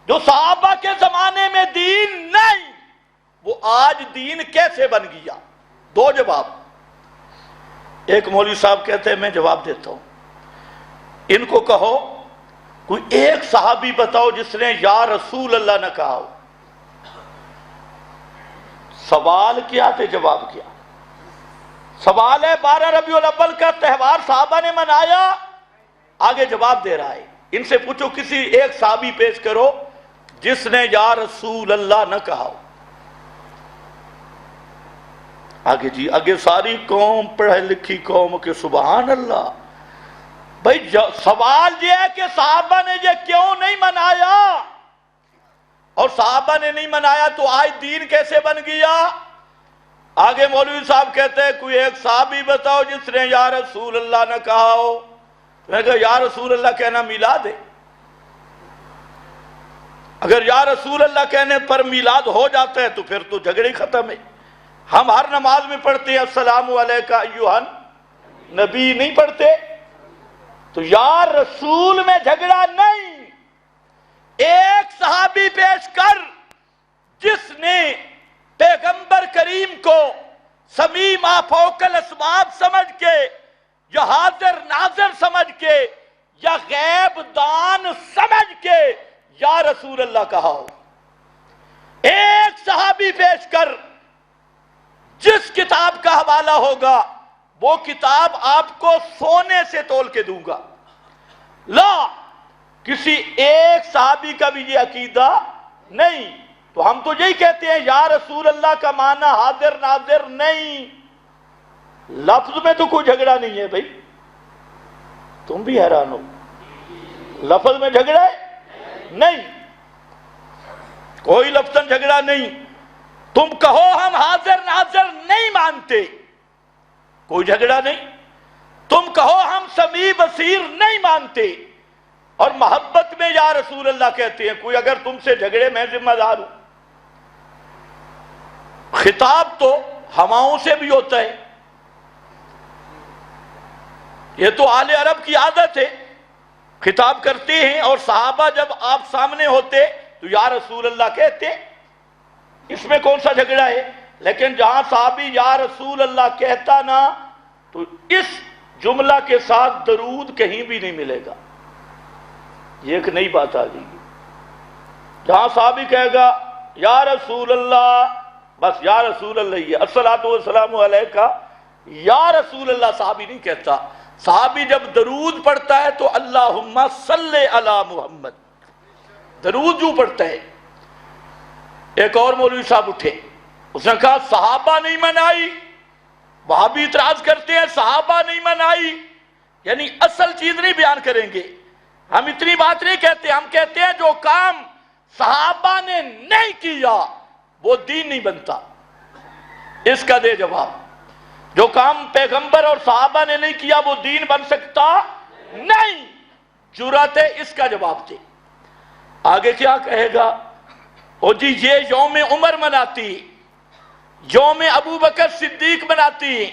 جو صحابہ کے زمانے میں دین نہیں، وہ آج دین کیسے بن گیا؟ 2 جواب. ایک مولوی صاحب کہتے ہیں میں جواب دیتا ہوں، ان کو کہو کوئی ایک صحابی بتاؤ جس نے یا رسول اللہ نہ کہا ہو. سوال کیا تھے جواب کیا؟ سوال ہے 12 ربیع الاول کا تہوار صحابہ نے منایا، آگے جواب دے رہا ہے. ان سے پوچھو کسی ایک صحابی پیش کرو جس نے یا رسول اللہ نہ کہا ہو. آگے جی آگے ساری قوم پڑھے لکھی قوم کے سبحان اللہ. بھائی سوال یہ ہے کہ صحابہ نے یہ کیوں نہیں منایا؟ اور صحابہ نے نہیں منایا تو آج دین کیسے بن گیا؟ آگے مولوی صاحب کہتے ہیں کوئی ایک صحابی بتاؤ جس نے یا رسول اللہ نہ کہا ہو. میں کہا یا رسول اللہ کہنا میلاد ہے. اگر یا رسول اللہ کہنے پر میلاد ہو جاتا ہے تو پھر تو جھگڑے ختم ہے. ہم ہر نماز میں پڑھتے ہیں السلام علیکہ ایھا نبی، نہیں پڑھتے؟ تو یا رسول میں جھگڑا نہیں. ایک صحابی پیش کر جس نے پیغمبر کریم کو سمیع ما فوق الاسباب سمجھ کے یا حاضر ناظر سمجھ کے یا غیب دان سمجھ کے یا رسول اللہ کہا ہو، ایک صحابی پیش کر جس کتاب کا حوالہ ہوگا وہ کتاب آپ کو سونے سے تول کے دوں گا۔ لا، کسی ایک صحابی کا بھی یہ عقیدہ نہیں۔ تو ہم تو یہی کہتے ہیں یا رسول اللہ کا معنی حاضر ناظر نہیں۔ لفظ میں تو کوئی جھگڑا نہیں ہے بھائی، تم بھی حیران ہو، لفظ میں جھگڑا ہے نہیں، کوئی لفظ جھگڑا نہیں۔ تم کہو ہم حاضر ناظر نہیں مانتے، کوئی جھگڑا نہیں۔ تم کہو ہم سمیع بصیر نہیں مانتے اور محبت میں یا رسول اللہ کہتے ہیں، کوئی اگر تم سے جھگڑے میں ذمہ دار ہوں۔ خطاب تو ہواؤں سے بھی ہوتا ہے، یہ تو آل عرب کی عادت ہے، خطاب کرتے ہیں اور صحابہ جب آپ سامنے ہوتے تو یا رسول اللہ کہتے، اس میں کون سا جھگڑا ہے؟ لیکن جہاں صحابی یا رسول اللہ کہتا نا تو اس جملہ کے ساتھ درود کہیں بھی نہیں ملے گا، یہ ایک نئی بات آ جائے گی۔ جہاں صحابی کہے گا یا رسول اللہ، بس یا رسول اللہ، یہ الصلاۃ والسلام علیک، یا رسول اللہ صحابی نہیں کہتا۔ صحابی جب درود پڑھتا ہے تو اللہم صلی علی محمد، درود جو پڑھتا ہے۔ ایک اور مولوی صاحب اٹھے، اس نے کہا صحابہ نہیں منائی، وہابی اعتراض کرتے ہیں صحابہ نہیں منائی، یعنی اصل چیز نہیں بیان کریں گے۔ ہم اتنی بات نہیں کہتے، ہم کہتے ہیں جو کام صحابہ نے نہیں کیا وہ دین نہیں بنتا۔ اس کا دے جواب، جو کام پیغمبر اور صحابہ نے نہیں کیا وہ دین بن سکتا نہیں، جرأت ہے، اس کا جواب دے۔ آگے کیا کہے گا؟ او جی یہ یوم عمر مناتی، یوم ابو بکر صدیق مناتی۔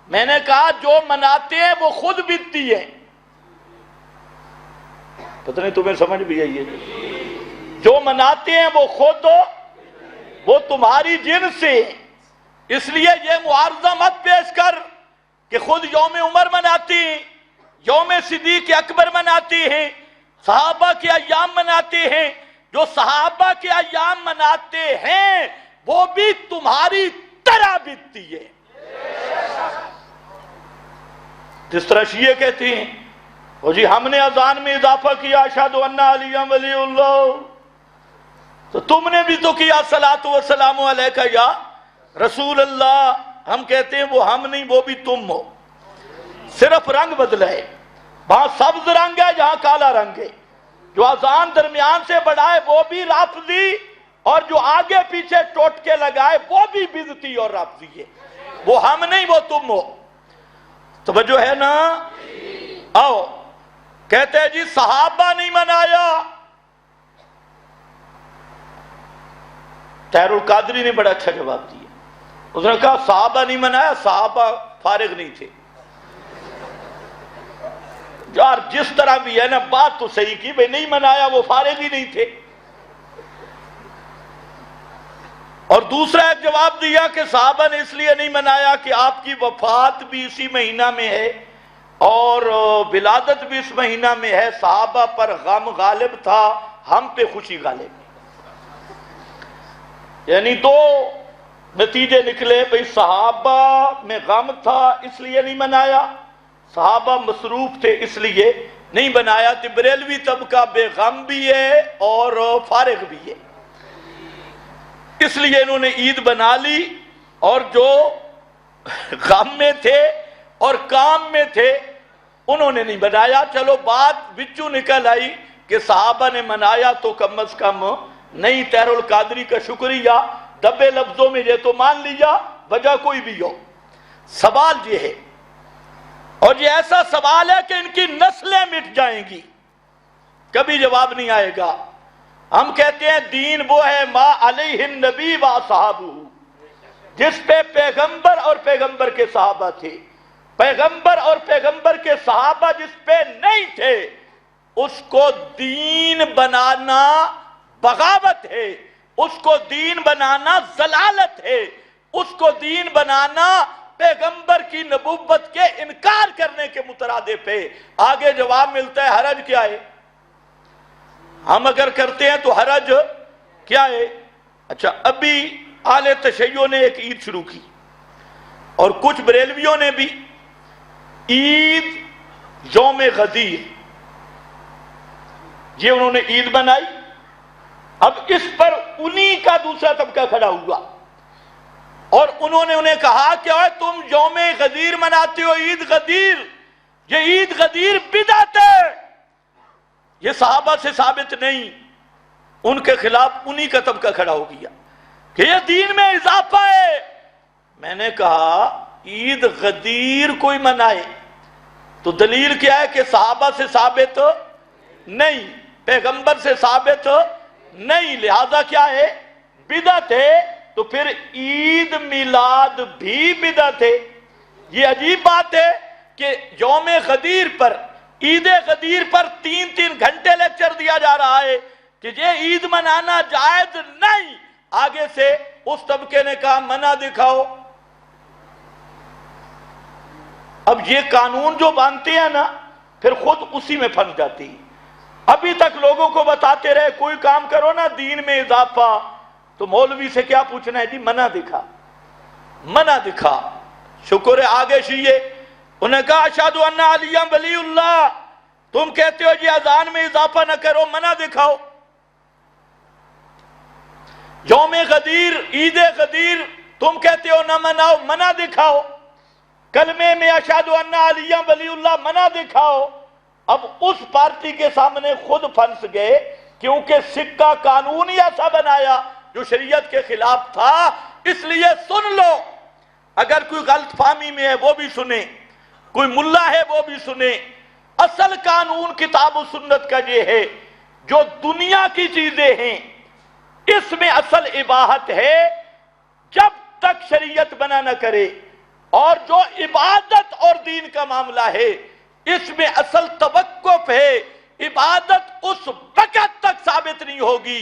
میں نے کہا جو مناتے ہیں وہ خود بیتتی ہے، پتہ نہیں تمہیں سمجھ بھی آئی ہے؟ جو مناتے ہیں وہ خود، وہ تمہاری جنس سے، اس لیے یہ معارضہ مت پیش کر کہ خود یوم عمر مناتی، یوم صدیق اکبر مناتی ہیں، صحابہ کے ایام مناتے ہیں۔ جو صحابہ کے ایام مناتے ہیں وہ بھی تمہاری طرح بیتتی ہے، جس طرح شیعہ کہتے ہیں وہ جی ہم نے اذان میں اضافہ کیا اشہد ان علی ولی اللہ، تو تم نے بھی تو کیا صلاۃ والسلام علیک یا رسول اللہ۔ ہم کہتے ہیں وہ ہم نہیں، وہ بھی تم ہو، صرف رنگ بدلا ہے، وہاں سبز رنگ ہے جہاں کالا رنگ ہے۔ جو اذان درمیان سے بڑھائے وہ بھی رافضی، اور جو آگے پیچھے ٹوٹکے لگائے وہ بھی بدعتی اور رافضی ہے، وہ ہم نہیں وہ تم ہو۔ توجہ ہے نا؟ آؤ، کہتے ہیں جی صحابہ نہیں منایا۔ طاہر القادری نے بڑا اچھا جواب دیا، اس نے کہا صحابہ نہیں منایا، صحابہ فارغ نہیں تھے۔ یار جس طرح بھی ہے نا، بات تو صحیح کی، بھئی نہیں منایا، وہ فارغ ہی نہیں تھے۔ اور دوسرا ایک جواب دیا کہ صحابہ نے اس لیے نہیں منایا کہ آپ کی وفات بھی اسی مہینہ میں ہے اور ولادت بھی اس مہینہ میں ہے، صحابہ پر غم غالب تھا، ہم پہ خوشی غالب ہے۔ یعنی دو نتیجے نکلے، بھئی صحابہ میں غم تھا اس لیے نہیں منایا، صحابہ مصروف تھے اس لیے نہیں بنایا۔ بریلوی طبقہ بے غم بھی ہے اور فارغ بھی ہے، اس لیے انہوں نے عید بنا لی، اور جو غم میں تھے اور کام میں تھے انہوں نے نہیں بنایا۔ چلو بات بچوں نکل آئی کہ صحابہ نے منایا تو کم از کم نہیں۔ طاہر القادری کا شکریہ، دبے لفظوں میں یہ تو مان لیا، وجہ کوئی بھی ہو۔ سوال یہ ہے، اور یہ ایسا سوال ہے کہ ان کی نسلیں مٹ جائیں گی، کبھی جواب نہیں آئے گا۔ ہم کہتے ہیں دین وہ ہے ما علیہ النبی و اصحابہ، جس پہ پیغمبر اور پیغمبر کے صحابہ تھے۔ پیغمبر اور پیغمبر کے صحابہ جس پہ نہیں تھے اس کو دین بنانا بغاوت ہے، اس کو دین بنانا ضلالت ہے، اس کو دین بنانا پیغمبر کی نبوت کے انکار کرنے کے مترادف ہے۔ آگے جواب ملتا ہے حرج کیا ہے؟ ہم اگر کرتے ہیں تو حرج کیا ہے؟ اچھا، ابھی اہل تشیع نے ایک عید شروع کی اور کچھ بریلویوں نے بھی عید یوم غدیر، یہ انہوں نے عید بنائی۔ اب اس پر انہی کا دوسرا طبقہ کھڑا ہوا اور انہوں نے انہیں کہا کہ تم یوم غدیر مناتے ہو، عید غدیر، یہ عید غدیر بدعت ہے، یہ صحابہ سے ثابت نہیں۔ ان کے خلاف انہی کا طبقہ کھڑا ہو گیا کہ یہ دین میں اضافہ ہے۔ میں نے کہا عید غدیر کوئی منائے تو دلیل کیا ہے کہ صحابہ سے ثابت نہیں، پیغمبر سے ثابت نہیں، لہذا کیا ہے؟ بدعت ہے۔ تو پھر عید میلاد بھی بدعت ہے۔ یہ عجیب بات ہے کہ یوم غدیر پر، عید غدیر پر 3 گھنٹے لیکچر دیا جا رہا ہے کہ یہ عید منانا جائز نہیں۔ آگے سے اس طبقے نے کہا منع دکھاؤ۔ اب یہ قانون جو باندھتے ہیں نا، پھر خود اسی میں پھنس جاتی۔ ابھی تک لوگوں کو بتاتے رہے کوئی کام کرو نا دین میں اضافہ، تو مولوی سے کیا پوچھنا ہے جی؟ منع دکھا، منع دکھا۔ شکر ہے آگے شیعہ، انہوں نے کہا اشہد ان علی ولی اللہ، تم کہتے ہو جی اذان میں اضافہ نہ کرو، منع دکھاؤ۔ یوم غدیر، عید غدیر تم کہتے ہو نہ مناؤ، منع دکھاؤ۔ کلمے میں اشہد ان علی ولی اللہ، منع دکھاؤ۔ اب اس پارٹی کے سامنے خود پھنس گئے، کیونکہ سکہ قانون ہی ایسا بنایا جو شریعت کے خلاف تھا۔ اس لیے سن لو، اگر کوئی غلط فہمی میں ہے وہ بھی سنیں، کوئی ملا ہے وہ بھی سنیں۔ اصل قانون کتاب و سنت کا یہ ہے، جو دنیا کی چیزیں ہیں اس میں اصل اباحت ہے جب تک شریعت منع نہ کرے، اور جو عبادت اور دین کا معاملہ ہے اس میں اصل توقف ہے۔ عبادت اس وقت تک ثابت نہیں ہوگی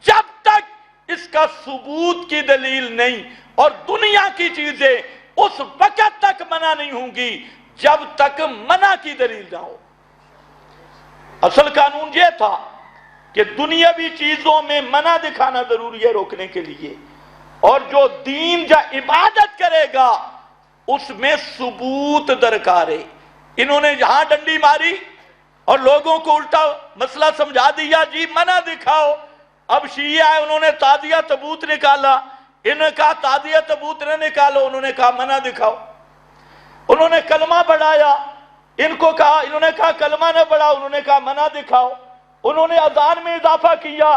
جب تک اس کا ثبوت کی دلیل نہیں، اور دنیا کی چیزیں اس وقت تک منع نہیں ہوں گی جب تک منع کی دلیل نہ ہو۔ اصل قانون یہ تھا کہ دنیاوی چیزوں میں منع دکھانا ضروری ہے روکنے کے لیے، اور جو دین یا عبادت کرے گا اس میں ثبوت درکار ہے۔ انہوں نے یہاں ڈنڈی ماری اور لوگوں کو الٹا مسئلہ سمجھا دیا، جی منع دکھاؤ۔ اب شیعہ آئے، انہوں نے تازیہ تبوت نکالا، انہوں نے کہا تازیہ تبوت نہ نکالو، انہوں نے کہا منع دکھاؤ۔ انہوں نے کلمہ بڑھایا، انہوں نے کہا کلمہ نہ بڑھاؤ، انہوں نے کہا منع دکھاؤ۔ انہوں نے اذان میں اضافہ کیا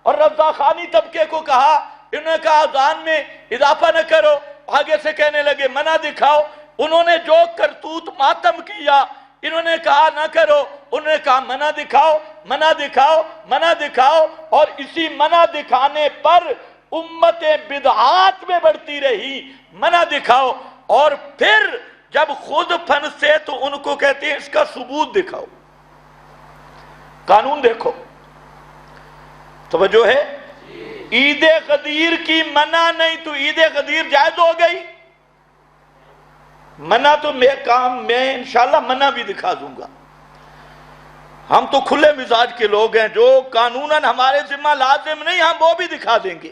اور رضا خانی طبقے کو کہا، انہوں نے کہا اذان میں اضافہ نہ کرو، آگے سے کہنے لگے منع دکھاؤ۔ انہوں نے جو کرتوت ماتم کیا، انہوں نے کہا نہ کرو، انہوں نے کہا منع دکھاؤ، منع دکھاؤ، منع دکھاؤ، اور اسی منع دکھانے پر امت بدعات میں بڑھتی رہی۔ منع دکھاؤ، اور پھر جب خود پھنسے تو ان کو کہتے ہیں اس کا ثبوت دکھاؤ۔ قانون دیکھو، توجہ ہے؟ عید غدیر کی منع نہیں تو عید غدیر جائز ہو گئی؟ منع تو میں انشاءاللہ منع بھی دکھا دوں گا۔ ہم تو کھلے مزاج کے لوگ ہیں، جو قانوناً ہمارے ذمہ لازم نہیں ہم وہ بھی دکھا دیں گے،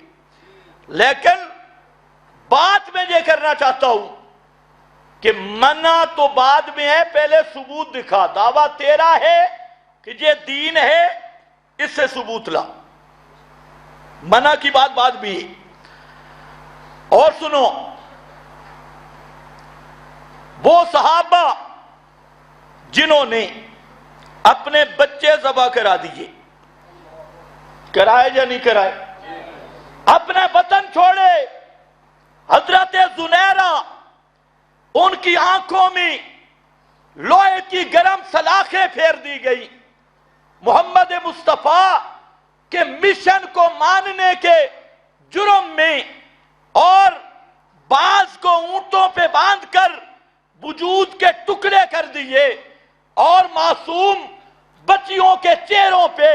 لیکن بات میں یہ کرنا چاہتا ہوں کہ منع تو بعد میں ہے، پہلے ثبوت دکھا۔ دعویٰ تیرا ہے کہ یہ دین ہے، اس سے ثبوت لا۔ منع کی بات بعد بھی ہے۔ اور سنو، وہ صحابہ جنہوں نے اپنے بچے ذبح کرا دیے، کرائے یا نہیں کرائے؟ اپنے وطن چھوڑے۔ حضرت زنیرہ، ان کی آنکھوں میں لوہے کی گرم سلاخیں پھیر دی گئی محمد مصطفیٰ کے مشن کو ماننے کے جرم میں، اور بعض کو اونٹوں پہ باندھ کر وجود کے ٹکڑے کر دیے، اور معصوم بچیوں کے چہروں پہ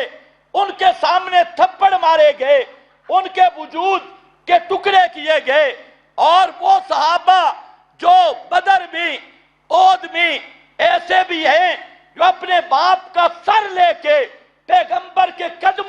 ان کے سامنے تھپڑ مارے گئے، ان کے وجود کے ٹکڑے کیے گئے۔ اور وہ صحابہ جو بدر میں، احد میں ایسے بھی ہیں جو اپنے باپ کا سر لے کے پیغمبر کے قدموں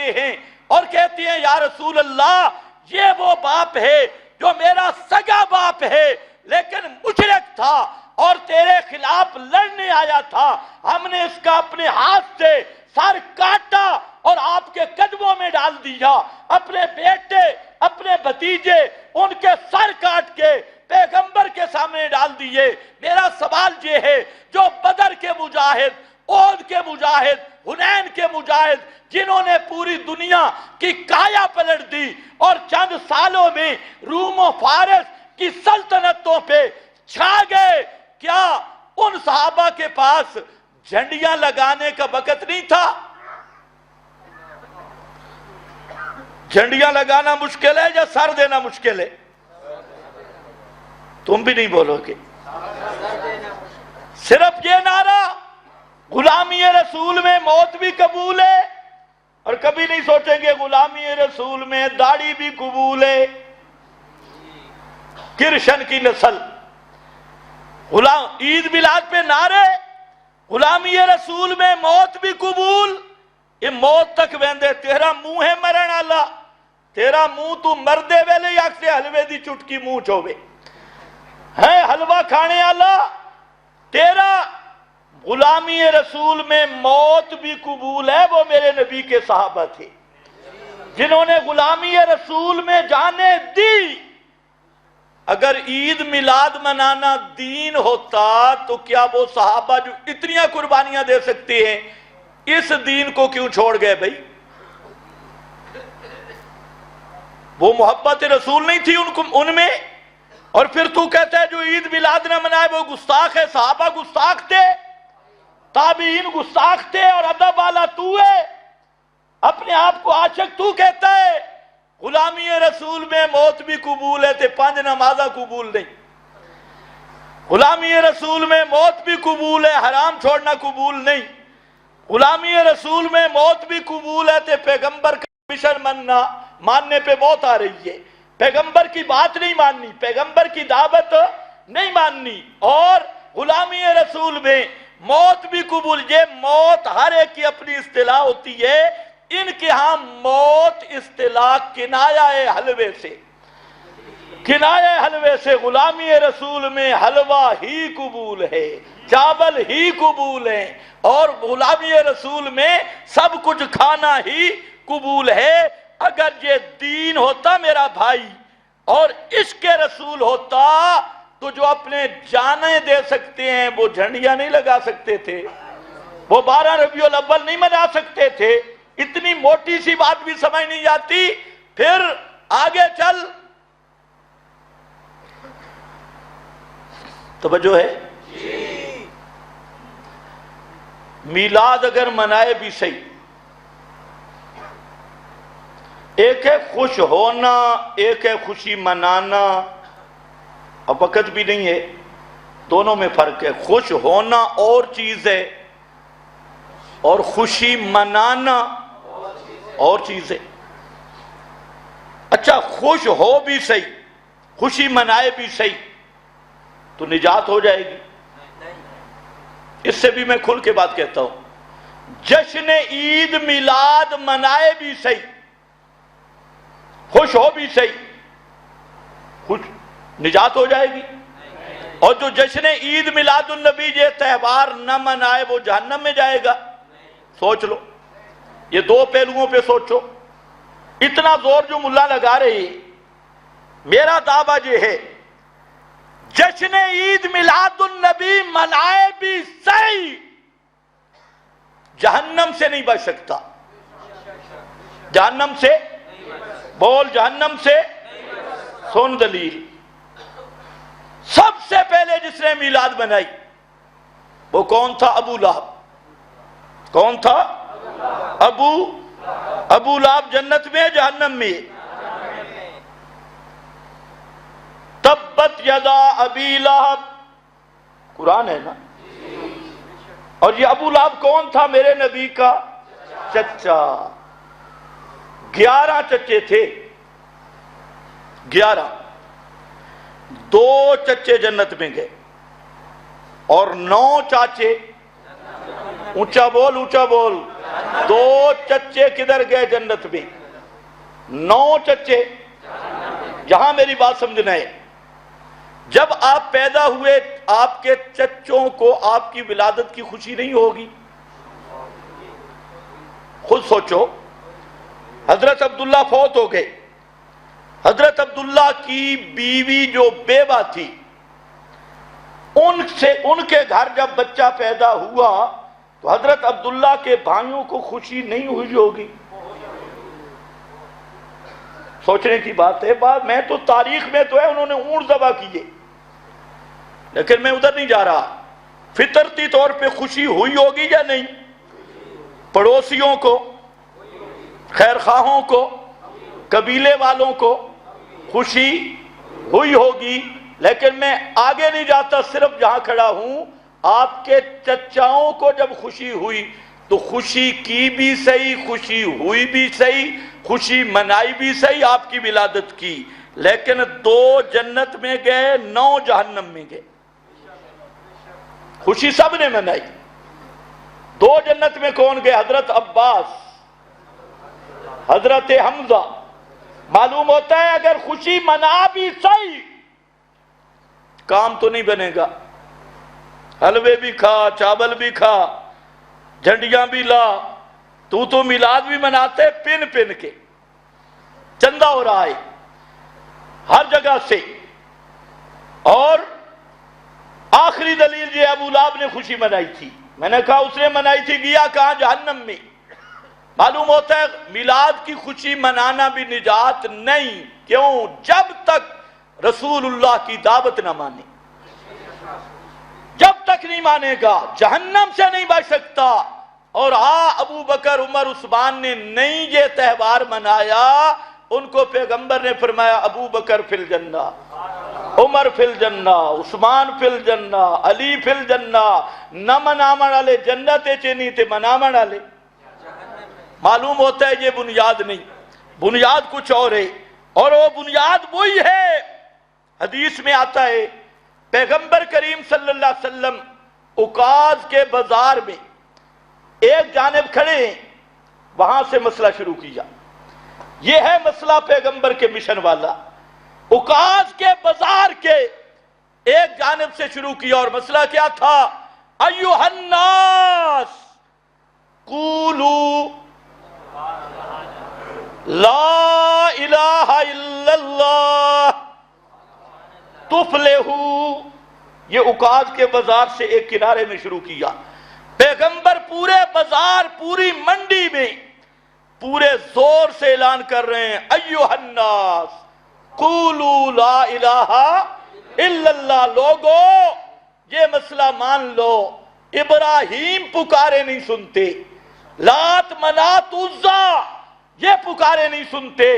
آتے ہیں اور کہتے ہیں یا رسول اللہ یہ وہ باپ ہے جو میرا سگا باپ ہے لیکن مشرک تھا اور تیرے خلاف لڑنے آیا تھا، ہم نے اس کا اپنے ہاتھ سے سر کاٹا اور آپ کے قدموں میں ڈال دیا، اپنے بیٹے اپنے بھتیجے ان کے سر کاٹ کے پیغمبر کے سامنے ڈال دیے۔ میرا سوال یہ ہے جو بدر کے مجاہد، احد کے مجاہد، حنین کے مجاہد جنہوں نے پوری دنیا کی کایا پلٹ دی اور چند سالوں میں روم و فارس کی سلطنتوں پہ چھا گئے، کیا ان صحابہ کے پاس جھنڈیاں لگانے کا وقت نہیں تھا؟ جھنڈیاں لگانا مشکل ہے یا سر دینا مشکل ہے؟ تم بھی نہیں بولو گے۔ صرف یہ نعرہ غلامی رسول میں موت بھی قبول ہے، اور کبھی نہیں سوچیں گے غلامی رسول میں داڑھی بھی قبول ہے۔ کرشن کی نسل عید میلاد پہ نعرے غلامی رسول میں موت بھی قبول، یہ موت تک ویندے تیرا منہ ہے مرن آلا، تیرا منہ تو مردے ویلے یا سے حلوے دی چٹکی منہ چوبے ہے حلوہ کھانے آلا، تیرا غلامی رسول میں موت بھی قبول ہے۔ وہ میرے نبی کے صحابہ تھے جنہوں نے غلامی رسول میں جانیں دی۔ اگر عید میلاد منانا دین ہوتا تو کیا وہ صحابہ جو اتنی قربانیاں دے سکتے ہیں اس دین کو کیوں چھوڑ گئے بھائی؟ وہ محبت رسول نہیں تھی ان میں؟ اور پھر تو کہتا ہے جو عید میلاد نہ منائے وہ گستاخ ہے۔ صحابہ گستاخ تھے، تابعین گستاخ تھے، اور ادب والا تو ہے، اپنے آپ کو عاشق تو کہتا ہے۔ غلامی رسول میں موت بھی قبول ہے تے 5 نمازہ قبول نہیں، غلامی رسول میں موت بھی قبول ہے، حرام چھوڑنا قبول نہیں، غلامی رسول میں موت بھی قبول ہے تے پیغمبر کا مشن ماننے پہ موت آ رہی ہے، پیغمبر کی بات نہیں ماننی، پیغمبر کی دعوت نہیں ماننی، اور غلامی رسول میں موت بھی قبول۔ یہ موت ہر ایک کی اپنی اصطلاح ہوتی ہے، ان کے ہاں موت اصطلاح کنایہ حلوے سے، کنایہ حلوے سے۔ غلامی رسول میں حلوہ ہی قبول ہے، چاول ہی قبول ہے، اور غلامی رسول میں سب کچھ کھانا ہی قبول ہے۔ اگر یہ دین ہوتا میرا بھائی اور عشق رسول ہوتا تو جو اپنے جانیں دے سکتے ہیں وہ جھنڈیاں نہیں لگا سکتے تھے، وہ 12 ربیع الاول نہیں منا سکتے تھے۔ اتنی موٹی سی بات بھی سمجھ نہیں آتی۔ پھر آگے چل، توجہ ہے؟ میلاد اگر منائے بھی صحیح، ایک ہے خوش ہونا، ایک ہے خوشی منانا، اب وقت بھی نہیں ہے، دونوں میں فرق ہے۔ خوش ہونا اور چیز ہے اور خوشی منانا اور چیز ہے۔ اچھا خوش ہو بھی صحیح، خوشی منائے بھی صحیح تو نجات ہو جائے گی؟ اس سے بھی میں کھل کے بات کہتا ہوں، جشن عید میلاد منائے بھی صحیح، خوش ہو بھی صحیح، خوش نجات ہو جائے گی؟ اور جو جشن عید میلاد النبی یہ تہوار نہ منائے وہ جہنم میں جائے گا؟ سوچ لو، یہ دو پہلوؤں پہ سوچو۔ اتنا زور جو ملا لگا رہے، میرا دعویٰ یہ ہے جشن عید میلاد النبی منائے بھی صحیح، جہنم سے نہیں بچ سکتا۔ جہنم سے بول، جہنم سے سن دلیل۔ سب سے پہلے جس نے میلاد منائی وہ کون تھا؟ ابو لہب۔ کون تھا؟ ابو لہب جنت میں جہنم میں؟ تبت یدا ابی لہب، قرآن ہے نا؟ اور یہ ابو لہب کون تھا؟ میرے نبی کا چچا۔ 11 چچے تھے، 11، 2 چچے جنت میں گئے اور 9 چاچے، اونچا بول اونچا بول، دو چچے کدھر گئے جنت میں؟ 9 چچے یہاں میری بات سمجھنا ہے. جب آپ پیدا ہوئے آپ کے چچوں کو آپ کی ولادت کی خوشی نہیں ہوگی؟ خود سوچو. حضرت عبداللہ فوت ہو گئے. حضرت عبداللہ کی بیوی جو بیوہ تھی ان کے گھر جب بچہ پیدا ہوا تو حضرت عبداللہ کے بھائیوں کو خوشی نہیں ہوئی ہوگی؟ سوچنے کی بات ہے. میں تو تاریخ میں تو ہے انہوں نے اونٹ ذبح کیے، لیکن میں ادھر نہیں جا رہا. فطرتی طور پہ خوشی ہوئی ہوگی یا نہیں؟ پڑوسیوں کو، خیر خواہوں کو، قبیلے والوں کو خوشی ہوئی ہوگی. لیکن میں آگے نہیں جاتا، صرف جہاں کھڑا ہوں. آپ کے چچاؤں کو جب خوشی ہوئی تو خوشی کی بھی صحیح، خوشی ہوئی بھی صحیح، خوشی منائی بھی صحیح آپ کی ولادت کی. لیکن 2 جنت میں گئے، 9 جہنم میں گئے. خوشی سب نے منائی. 2 جنت میں کون گئے؟ حضرت عباس، حضرت حمزہ. معلوم ہوتا ہے اگر خوشی منا بھی صحیح کام تو نہیں بنے گا. حلوے بھی کھا، چاول بھی کھا، جھنڈیاں بھی لا، تو میلاد بھی مناتے پن پن کے. چندہ ہو رہا ہے ہر جگہ سے. اور آخری دلیل یہ ابو لہب نے خوشی منائی تھی. میں نے کہا اس نے منائی تھی، گیا کہاں؟ جہنم میں. معلوم ہوتا ہے میلاد کی خوشی منانا بھی نجات نہیں. کیوں؟ جب تک رسول اللہ کی دعوت نہ مانے، جب تک نہیں مانے گا جہنم سے نہیں بچ سکتا. اور ابو بکر، عمر، عثمان نے نہیں یہ تہوار منایا. ان کو پیغمبر نے فرمایا ابو بکر فی الجنہ، عمر فی الجنہ، عثمان فی الجنہ، علی فی الجنہ. نہ منامن والے جنت چینی تے منامن والے. معلوم ہوتا ہے یہ بنیاد نہیں، بنیاد کچھ اور ہے. اور وہ بنیاد وہی ہے. حدیث میں آتا ہے پیغمبر کریم صلی اللہ علیہ وسلم عکاظ کے بازار میں ایک جانب کھڑے ہیں، وہاں سے مسئلہ شروع کیا. یہ ہے مسئلہ پیغمبر کے مشن والا. عکاظ کے بازار کے ایک جانب سے شروع کیا. اور مسئلہ کیا تھا؟ ایھا الناس قولوا لا الہ الا اللہ تفلحوا. یہ عکاظ کے بازار سے ایک کنارے میں شروع کیا. پیغمبر پورے بازار، پوری منڈی میں پورے زور سے اعلان کر رہے ہیں ایھا الناس قولوا لا الہ الا اللہ. لوگو یہ مسئلہ مان لو. ابراہیم پکارے نہیں سنتے، لات منات عزا یہ پکارے نہیں سنتے،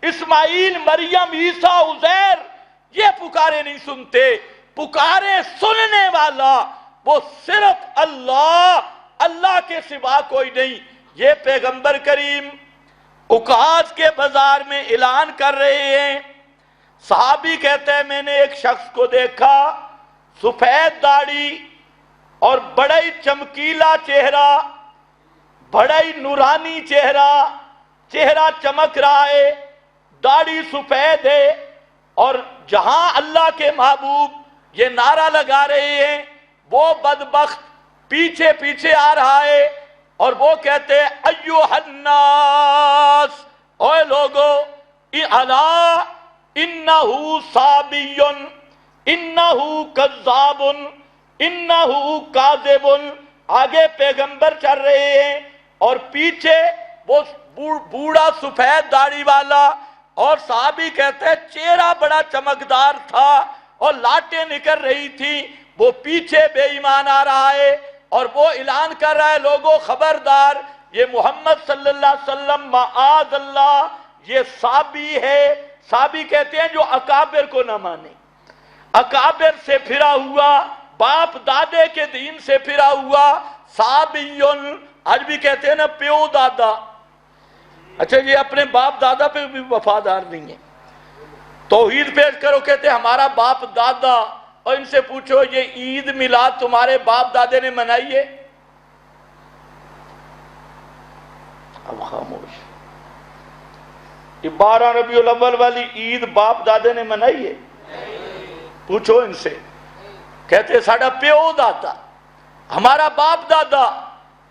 اسماعیل، مریم، عیسیٰ، عزیر یہ پکارے نہیں سنتے. پکارے سننے والا وہ صرف اللہ، اللہ کے سوا کوئی نہیں. یہ پیغمبر کریم عکاظ کے بازار میں اعلان کر رہے ہیں. صحابی کہتے ہیں میں نے ایک شخص کو دیکھا، سفید داڑھی اور بڑا ہی چمکیلا چہرہ، بڑا ہی نورانی چہرہ، چہرہ چمک رہا ہے، داڑھی سفید ہے. اور جہاں اللہ کے محبوب یہ نعرہ لگا رہے ہیں وہ بدبخت پیچھے پیچھے آ رہا ہے اور وہ کہتے ہیں ایھا الناس، اے لوگو، الا انہ صابی، انہ کذاب، انہ کاذب. آگے پیغمبر چل رہے ہیں اور پیچھے وہ بوڑھا سفید داڑھی والا. اور صحابی کہتے ہیں چہرہ بڑا چمکدار تھا اور لاتیں نکل رہی تھی. وہ پیچھے بے ایمان آ رہا ہے اور وہ اعلان کر رہا ہے لوگوں خبردار، یہ محمد صلی اللہ علیہ وسلم معاذ اللہ یہ صابی ہے. صابی کہتے ہیں جو اکابر کو نہ مانے، اکابر سے پھرا ہوا، باپ دادے کے دین سے پھرا ہوا. صابیون آج بھی کہتے ہیں نا پیو دادا. اچھا یہ اپنے باپ دادا پہ بھی وفادار نہیں ہے. توحید پیش کرو کہتے ہیں ہمارا باپ دادا، اور ان سے پوچھو یہ عید میلاد تمہارے باپ دادے نے منائی ہے؟ اب خاموش. یہ 12 ربیع الاول والی عید باپ دادے نے منائی ہے؟ پوچھو ان سے. کہتے ساڑا پیو دادا، ہمارا باپ دادا.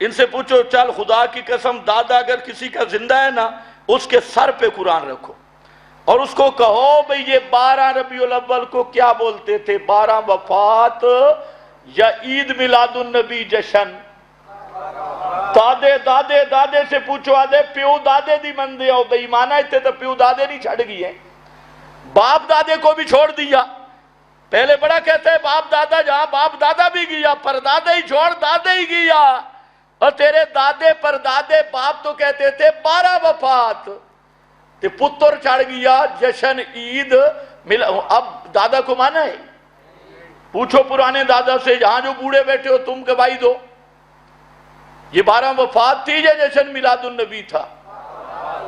ان سے پوچھو چل خدا کی قسم دادا اگر کسی کا زندہ ہے نا اس کے سر پہ قرآن رکھو اور اس کو کہو بھئی یہ 12 ربیع الاول کو کیا بولتے تھے، 12 وفات یا عید میلاد النبی جشن؟ دادے سے پوچھو آدھے پیو دادے دی مندے ہو بھئی مانا اتنے تو پیو دادے نہیں چھڑ گئی ہیں، باپ دادے کو بھی چھوڑ دیا. پہلے بڑا کہتے ہیں باپ دادا، جہاں باپ دادا بھی گیا پر دادے ہی چھوڑ دادے ہی گیا. اور تیرے دادے پر دادے باپ تو کہتے تھے 12 وفات تے پتر چڑھ گیا جشن عید اب دادا کو مانا ہے؟ پوچھو پرانے دادا سے، جہاں جو بوڑھے بیٹھے ہو تم گواہی دو. یہ 12 وفات تھی یا جشن میلاد النبی تھا؟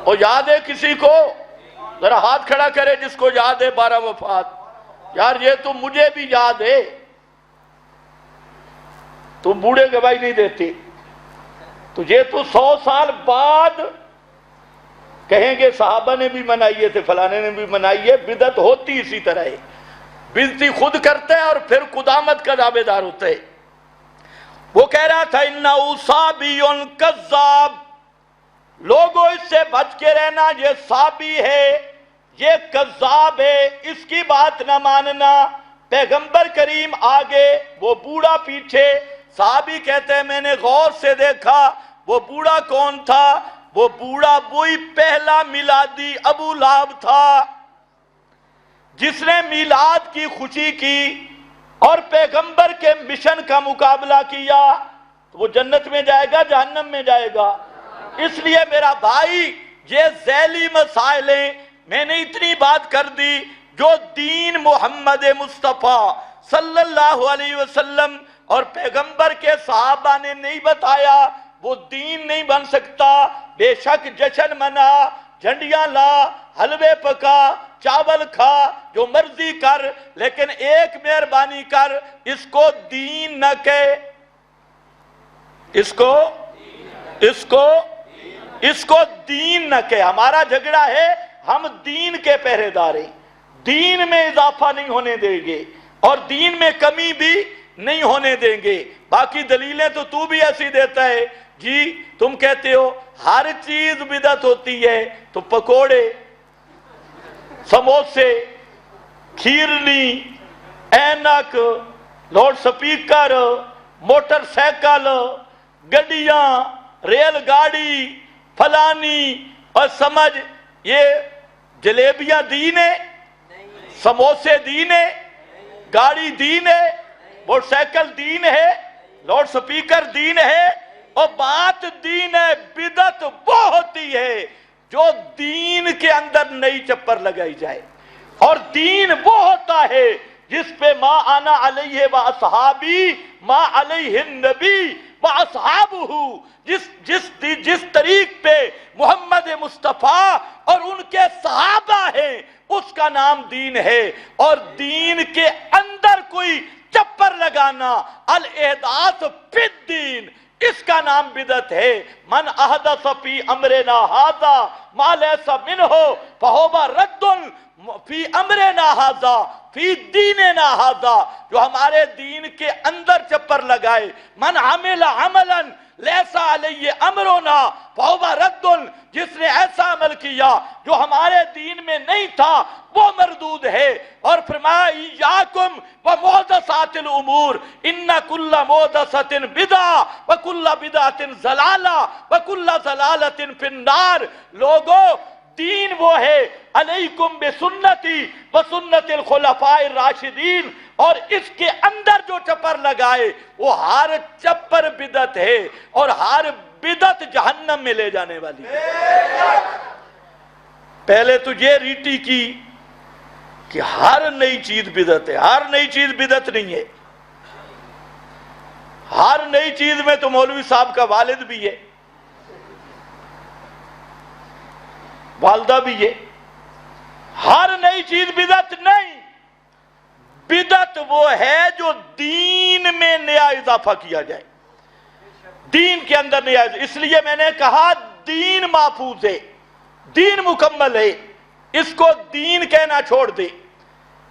اور یاد ہے کسی کو؟ ذرا ہاتھ کھڑا کرے جس کو یاد ہے 12 وفات. یار یہ تو مجھے بھی یاد ہے. تم بوڑھے گواہی نہیں دیتے تو یہ تو 100 سال بعد کہیں گے صحابہ نے بھی منائی تھے فلانے نے بھی منائی ہے. بدعت ہوتی اسی طرح ہے، بدعتی خود کرتے ہیں اور پھر قدامت کا دعوے دار ہوتے ہیں. وہ کہہ رہا تھا انہو صابی کذاب، لوگوں اس سے بچ کے رہنا، یہ صابی ہے، یہ کذاب ہے، اس کی بات نہ ماننا. پیغمبر کریم آگے وہ بوڑھا پیچھے. صحابی کہتے ہیں میں نے غور سے دیکھا وہ بوڑھا کون تھا؟ وہ بوڑھا وہی پہلا میلادی ابو لہب تھا جس نے میلاد کی خوشی کی اور پیغمبر کے مشن کا مقابلہ کیا. تو وہ جنت میں جائے گا جہنم میں جائے گا؟ اس لیے میرا بھائی یہ ذیلی مسائل ہیں. میں نے اتنی بات کر دی، جو دین محمد مصطفیٰ صلی اللہ علیہ وسلم اور پیغمبر کے صحابہ نے نہیں بتایا وہ دین نہیں بن سکتا. بے شک جشن منا، جھنڈیاں لا، حلوے پکا، چاول کھا، جو مرضی کر، لیکن ایک مہربانی کر، اس کو دین نہ کہے. اس کو دین نہ کہے. ہمارا جھگڑا ہے، ہم دین کے پہرے دار ہیں، دین میں اضافہ نہیں ہونے دیں گے اور دین میں کمی بھی نہیں ہونے دیں گے. باقی دلیلیں تو بھی ایسی دیتا ہے. جی تم کہتے ہو ہر چیز بدعت ہوتی ہے تو پکوڑے، سموسے، کھیرنی، اینک، لاؤڈ سپیکر، موٹر سائیکل، گڈیاں، ریل گاڑی، فلانی، اور سمجھ یہ جلیبیاں دین ہے، سموسے دین ہے، گاڑی دین ہے، موٹر سائیکل دین ہے، لاؤڈ سپیکر دین ہے. اور بات دین ہے. بدعت وہ ہوتی ہے جو دین کے اندر نئی چپر لگائی جائے، اور دین وہ ہوتا ہے جس پہ ما انا علیہ و اصحابی ما علیہ النبی و اصحابہ، جس طریق پہ محمد مصطفیٰ اور ان کے صحابہ ہیں اس کا نام دین ہے. اور دین کے اندر کوئی چپر لگانا، الاحداث فی الدین، اس کا نام بدعت ہے. من احدث فی امرنا ھذا ما لیس منہ فہو رد فی امرنا ھذا فی دیننا ھذا. جو ہمارے دین کے اندر چپر لگائے، من عمل عملا لیسا علیہ امرنا فہو رد، جس نے ایسا عمل کیا جو ہمارے دین میں نہیں تھا وہ مردود ہے. اور فرمایا ایاکم ومحدثات الامور ان کل محدثۃ بدعہ وکل بدعۃ ضلالہ وکل ضلالۃ فی النار. لوگوں دین وہ ہے علیکم بسنتی وسنت الخلفاء الراشدین، اور اس کے اندر جو چپر لگائے وہ ہر چپر بدعت ہے اور ہر بدعت جہنم میں لے جانے والی ہے. پہلے تو یہ ریٹی کی کہ ہر نئی چیز بدعت ہے. ہر نئی چیز بدعت نہیں ہے. ہر نئی چیز میں تو مولوی صاحب کا والد بھی ہے، والدہ بھی ہے. ہر نئی چیز بدعت نہیں. بدعت وہ ہے جو دین میں نیا اضافہ کیا جائے، دین کے اندر نیا. اس لیے میں نے کہا دین محفوظ ہے، دین مکمل ہے، اس کو دین کہنا چھوڑ دے،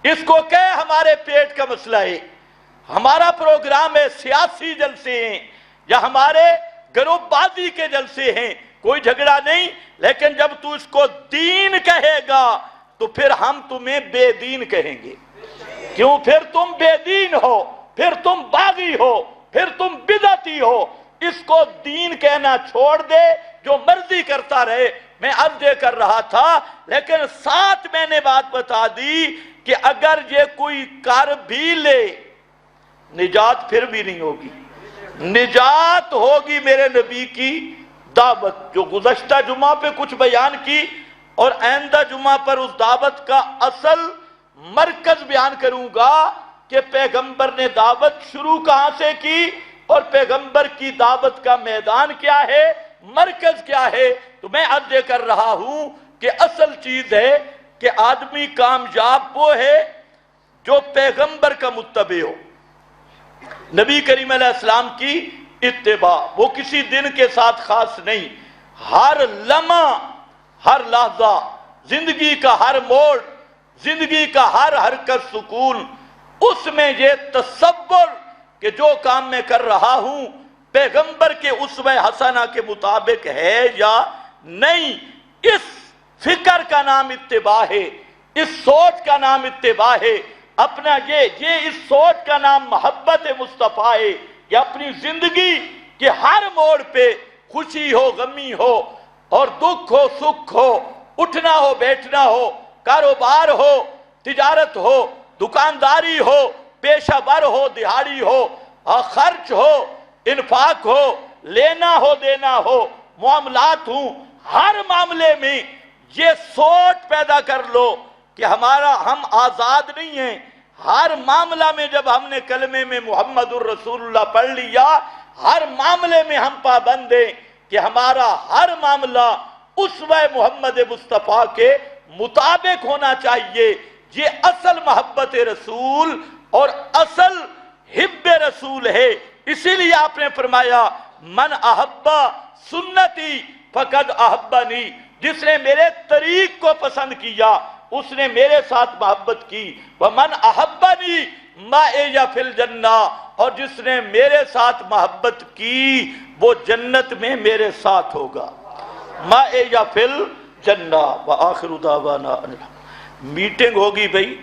اس کو کہے ہمارے پیٹ کا مسئلہ ہے، ہمارا پروگرام ہے، سیاسی جلسے ہیں یا ہمارے گروپ بازی کے جلسے ہیں، کوئی جھگڑا نہیں، لیکن جب تو اس کو دین کہے گا تو پھر ہم تمہیں بے دین کہیں گے، کیوں؟ پھر تم بے دین ہو، پھر تم باغی ہو، پھر تم بدعتی ہو۔ اس کو دین کہنا چھوڑ دے، جو مرضی کرتا رہے۔ میں عرض یہ کر رہا تھا، لیکن ساتھ میں نے بات بتا دی کہ اگر یہ کوئی کر بھی لے، نجات پھر بھی نہیں ہوگی، نجات ہوگی میرے نبی کی دعوت، جو گزشتہ جمعہ پہ کچھ بیان کی، اور آئندہ جمعہ پر اس دعوت کا اصل مرکز بیان کروں گا کہ پیغمبر نے دعوت شروع کہاں سے کی اور پیغمبر کی دعوت کا میدان کیا ہے، مرکز کیا ہے۔ تو میں عرض یہ کر رہا ہوں کہ اصل چیز ہے کہ آدمی کامیاب وہ ہے جو پیغمبر کا متبع ہو، نبی کریم علیہ السلام کی اتباع، وہ کسی دن کے ساتھ خاص نہیں، ہر لمحہ، ہر لحظہ، زندگی کا ہر موڑ، زندگی کا ہر حرکت سکون، اس میں یہ تصور کہ جو کام میں کر رہا ہوں پیغمبر کے اسوہ حسنہ کے مطابق ہے یا نہیں، اس فکر کا نام اتباع ہے، اس سوچ کا نام اتباع ہے، اپنا یہ اس سوچ کا نام محبت مصطفیٰ ہے کہ اپنی زندگی کے ہر موڑ پہ خوشی ہو، غمی ہو، اور دکھ ہو، سکھ ہو، اٹھنا ہو، بیٹھنا ہو، کاروبار ہو، تجارت ہو، دکانداری ہو، پیشہ ور ہو، دہاڑی ہو، خرچ ہو، انفاق ہو، لینا ہو، دینا ہو، معاملات ہوں، ہر معاملے میں یہ سوچ پیدا کر لو کہ ہم آزاد نہیں ہیں۔ ہر معاملہ میں جب ہم نے کلمے میں محمد الرسول اللہ پڑھ لیا، ہر معاملے میں ہم پابند ہیں کہ ہمارا ہر معاملہ اسوہ محمد مصطفیٰ کے مطابق ہونا چاہیے۔ یہ اصل محبت رسول اور اصل حب رسول ہے۔ اسی لیے آپ نے فرمایا من احبا سنتی فقد احبنی، جس نے میرے طریق کو پسند کیا اس نے میرے ساتھ محبت کی، ومن احبنی معی فی الجنہ، اور جس نے میرے ساتھ محبت کی وہ جنت میں میرے ساتھ ہوگا، معی فی الجنہ۔ وآخر دعوانا میٹنگ ہوگی بھئی۔